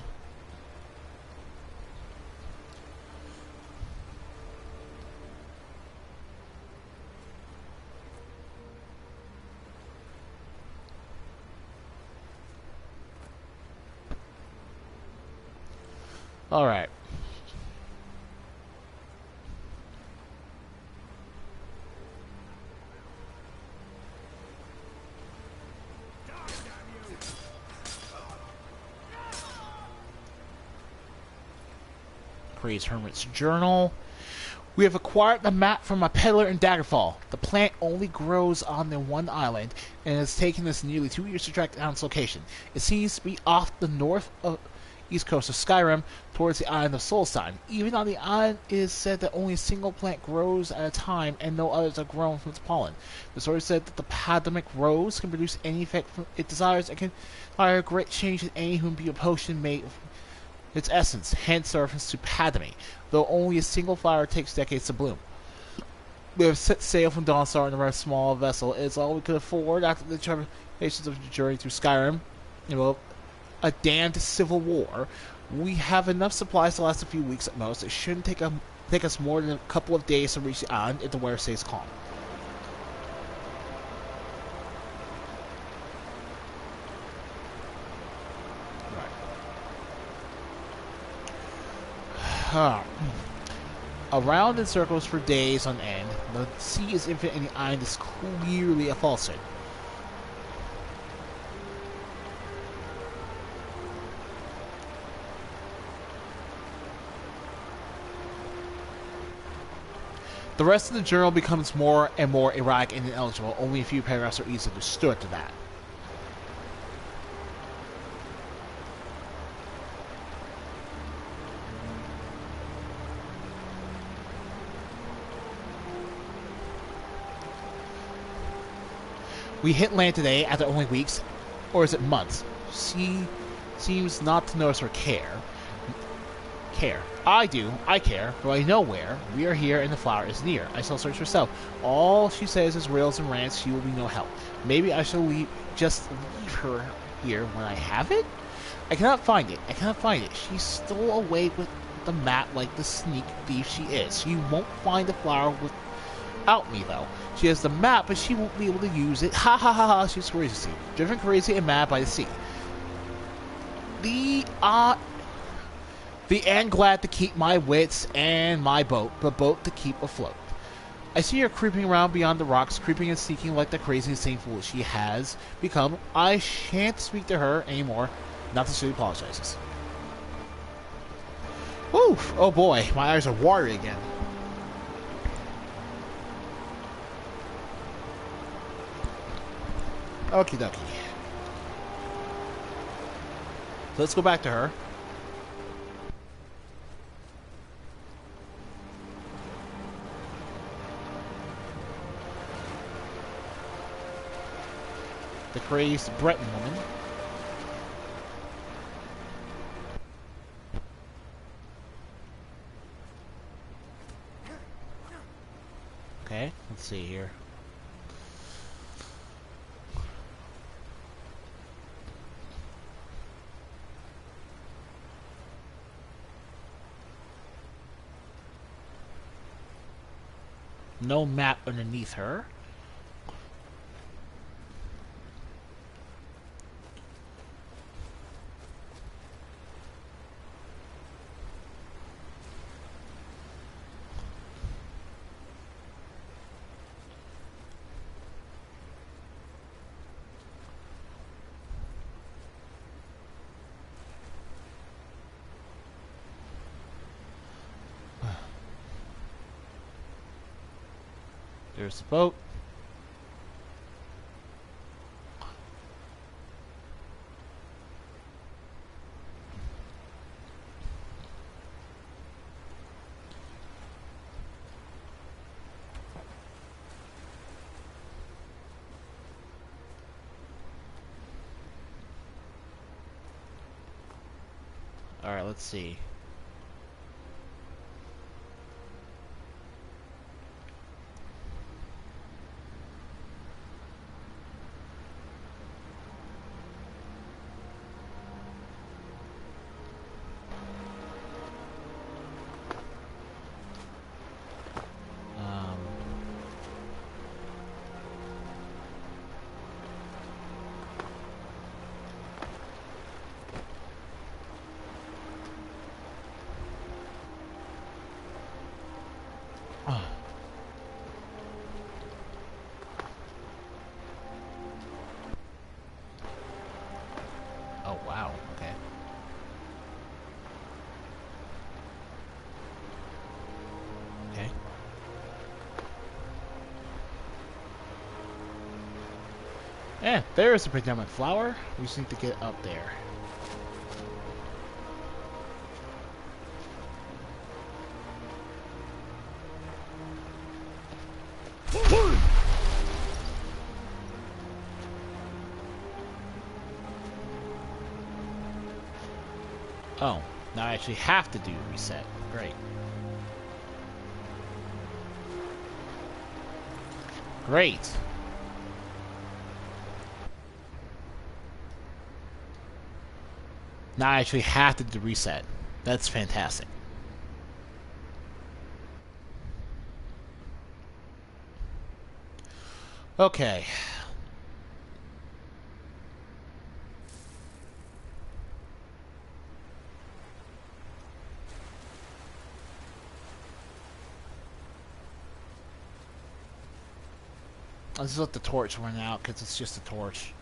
All right. Praise Hermit's Journal. We have acquired the map from a peddler in Daggerfall. The plant only grows on the one island, and it has taken us nearly 2 years to track down its location. It seems to be off the east coast of Skyrim, towards the island of Solstein. Even on the island, it is said that only a single plant grows at a time, and no others are grown from its pollen. The story said that the Padamic Rose can produce any effect it desires, and can fire a great change in any whom be a potion made of its essence, hence the reference to Padami, though only a single flower takes decades to bloom. We have set sail from Dawnstar in a rather small vessel. It's all we could afford after the tribulations of the journey through Skyrim. A damned civil war. We have enough supplies to last a few weeks at most. It shouldn't take us more than a couple of days to reach the island if the weather stays calm. Around in circles for days on end, the sea is infinite and the island is clearly a falsehood. The rest of the journal becomes more and more erratic and ineligible. Only a few paragraphs are easily understood after that. We hit land today after only weeks, or is it months? She seems not to notice or care. I do. I care, but I know where. We are here and the flower is near. I shall search herself. All she says is rails and rants. She will be no help. Maybe I shall just leave her here when I have it? I cannot find it. She stole away with the map like the sneak thief she is. She won't find the flower without me, though. She has the map, but she won't be able to use it. Ha ha ha ha. She's crazy. Driven crazy and mad by the sea. And glad to keep my wits and my boat, but boat to keep afloat. I see her creeping around beyond the rocks, creeping and sneaking like the crazy insane fool she has become. I shan't speak to her anymore. Not that she apologizes. Woof! Oh boy, my eyes are watery again. Okie dokie. So let's go back to her. The crazed Breton woman. Okay, let's see here. No map underneath her. There's the boat. All right, let's see. Oh, wow. Okay. Okay. Yeah, there's a predominant flower. We just need to get up there. Oh, now I actually have to do reset. Great. Great. Now I actually have to do reset. That's fantastic. Okay. Let's let the torch run out because it's just a torch.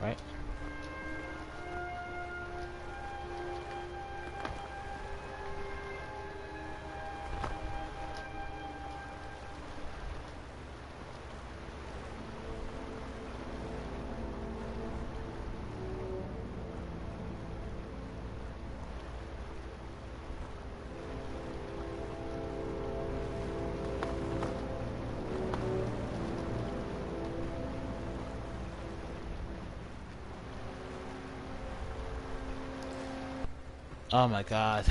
Right? Oh my god.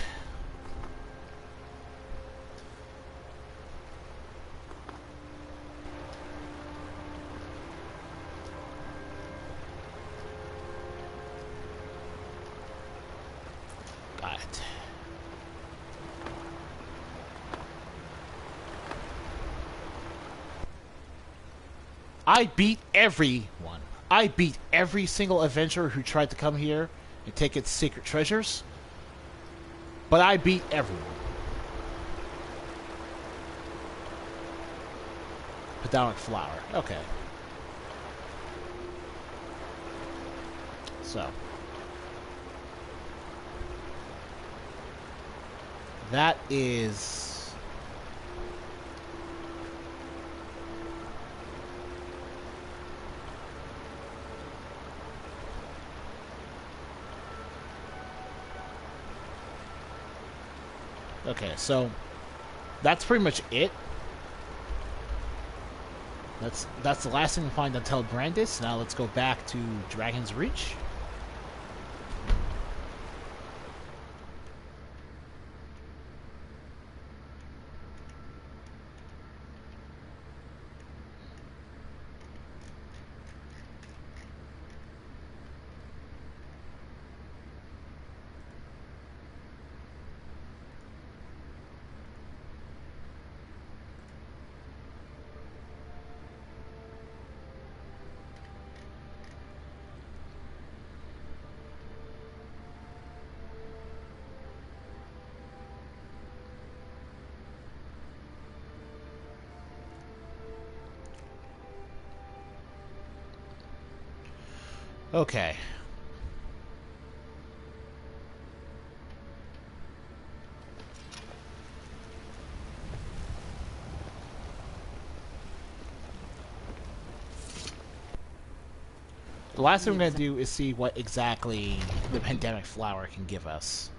Got it. I beat everyone. I beat every single adventurer who tried to come here and take its secret treasures. But I beat everyone. Pedalic flower. Okay. So. That is... Okay, so that's pretty much it. That's the last thing we find on Tel Brandis. Now let's go back to Dragon's Reach. Okay. The last thing we're going to do is see what exactly the pandemic flower can give us.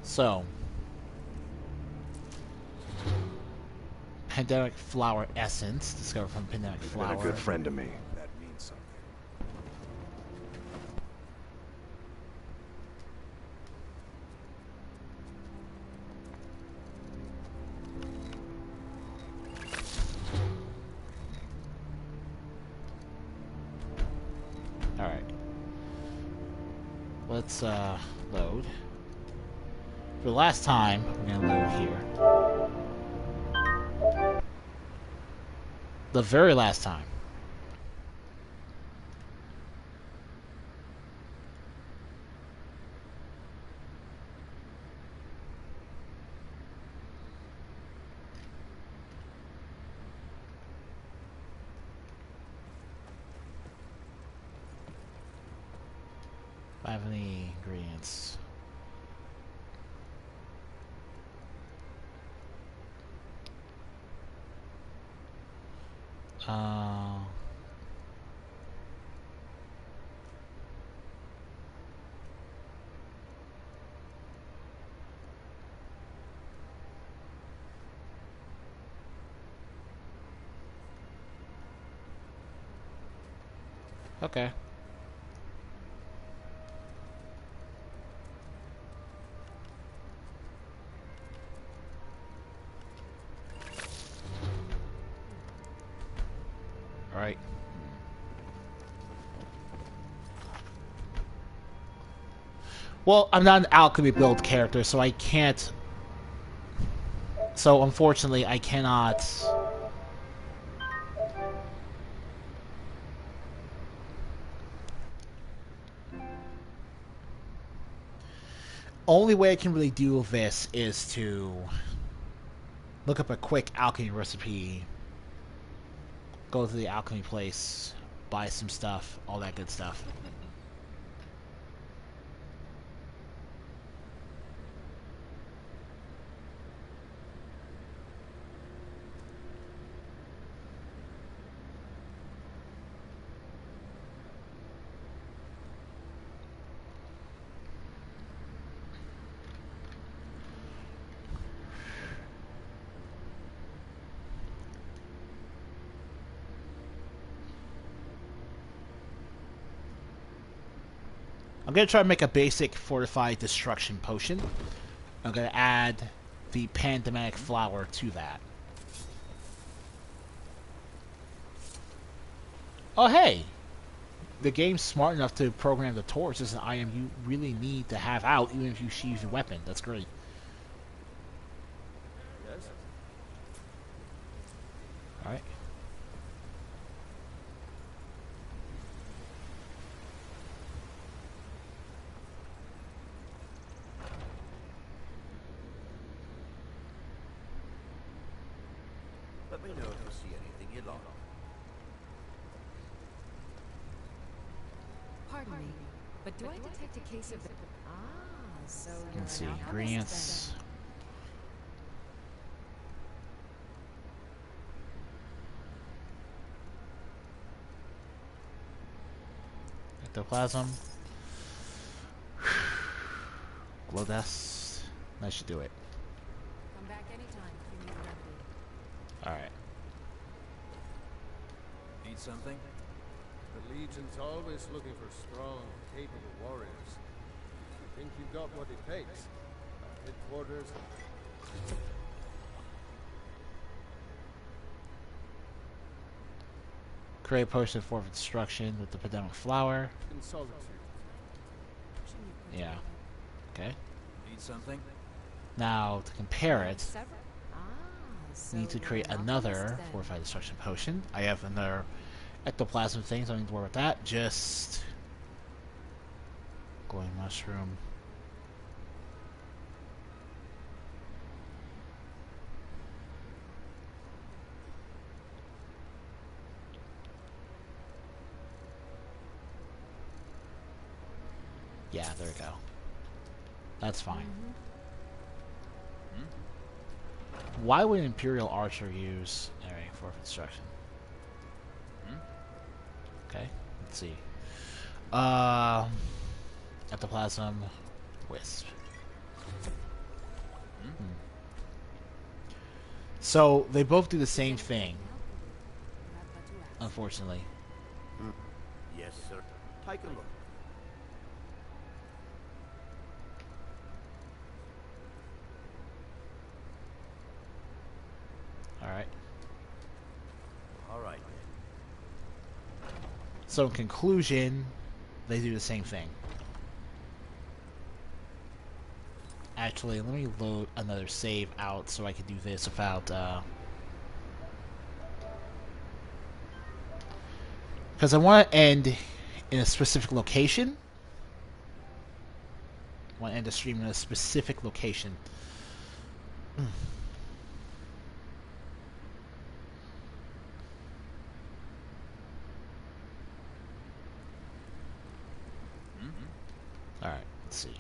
So, pandemic flower essence discovered from pandemic flower. Been a good friend to me. That means something. Let's load. For the last time, we're gonna load here. The very last time. I have any ingredients. Okay. Alright. Well, I'm not an alchemy build character, so I can't... So, unfortunately, I cannot... Only way I can really do this is to look up a quick alchemy recipe, go to the alchemy place, buy some stuff, all that good stuff. I'm going to try to make a basic fortified destruction potion. I'm going to add the pandemic flower to that. Oh, hey! The game's smart enough to program the torch as an item you really need to have out, even if you sheathe your weapon. That's great. Yes? Alright. Let me know if you see anything you like. Pardon me, but do I detect a case of the... Ah, so you're Let's see. an alchemist Ingredients. Ectoplasm. Glow dust. That should do it. then. Come back anytime if you need a remedy. Alright. Need something? The Legion's always looking for strong, capable warriors. I think you've got what it takes. Headquarters. Create a potion for destruction with the pandemic flower. In solitude. Yeah. Okay. Need something? Now, to compare it, Several? Ah, so we need to you're create an another alchemist then. fortified destruction potion. I have another ectoplasm thing, so I don't need to worry about that. Just glowing mushroom. Yeah, there we go. That's fine. Why would an Imperial Archer use area for construction? Okay, let's see. Ectoplasm, Wisp. So they both do the same thing, unfortunately. Yes, sir. Take a look. Alright. All right. So in conclusion, they do the same thing. Actually, let me load another save out so I can do this without, because I want to end in a specific location. I want to end the stream in a specific location. Alright, let's see here.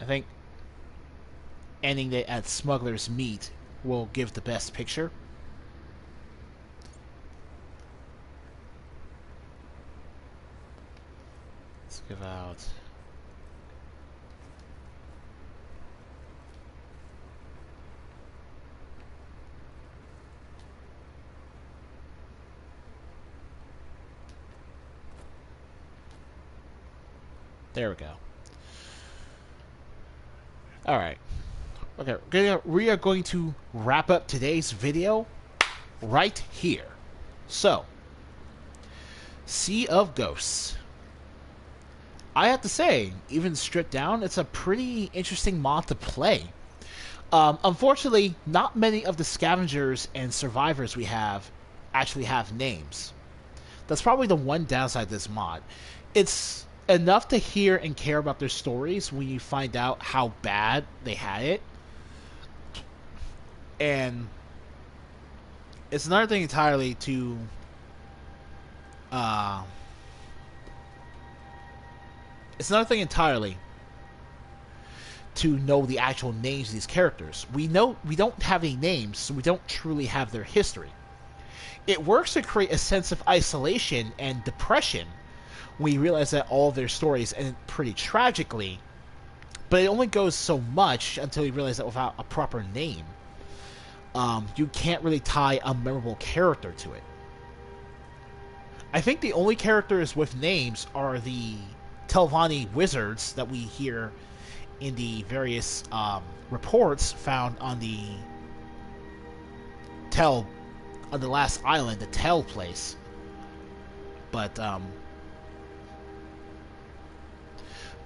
I think ending it at Smuggler's Meet will give the best picture. Let's give out... There we go. Alright. Okay, we are going to wrap up today's video right here. So, Sea of Ghosts. I have to say, even stripped down, it's a pretty interesting mod to play. Unfortunately, not many of the scavengers and survivors we have actually have names. That's probably the one downside of this mod. It's enough to hear and care about their stories when you find out how bad they had it. And it's another thing entirely to know the actual names of these characters. We don't have any names, so we don't truly have their history. It works to create a sense of isolation and depression when you realize that all of their stories end pretty tragically, but it only goes so much until you realize that without a proper name, you can't really tie a memorable character to it. I think the only characters with names are the Telvanni wizards that we hear in the various reports found on the last island, the Tel place. But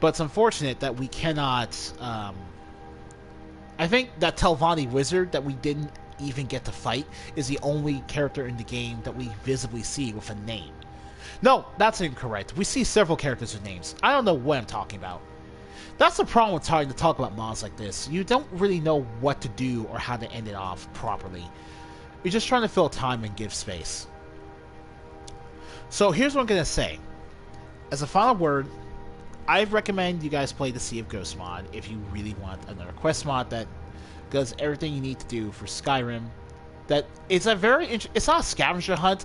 it's unfortunate that we cannot... I think that Telvanni wizard that we didn't even get to fight is the only character in the game that we visibly see with a name. No, that's incorrect. We see several characters with names. I don't know what I'm talking about. That's the problem with trying to talk about mods like this. You don't really know what to do or how to end it off properly. You're just trying to fill time and give space. So here's what I'm going to say. As a final word, I recommend you guys play the Sea of Ghosts mod if you really want another quest mod that does everything you need to do for Skyrim. That it's it's not a scavenger hunt,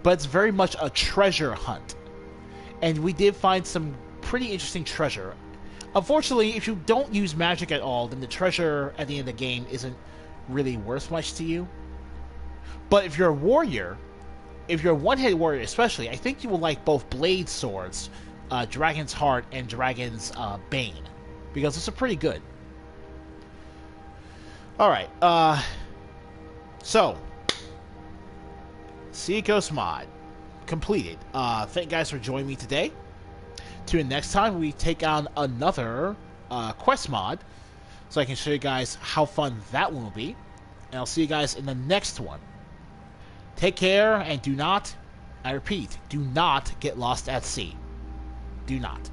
but it's very much a treasure hunt. And we did find some pretty interesting treasure. Unfortunately, if you don't use magic at all, then the treasure at the end of the game isn't really worth much to you. But if you're a warrior, if you're a one-headed warrior especially, I think you will like both blade swords, Dragon's Heart, and Dragon's Bane, because it's pretty good. Alright, so, Sea of Ghosts mod completed. Thank you guys for joining me today. Tune in next time we take on another quest mod, so I can show you guys how fun that one will be. And I'll see you guys in the next one. Take care, and do not, I repeat, do not get lost at sea. Do not.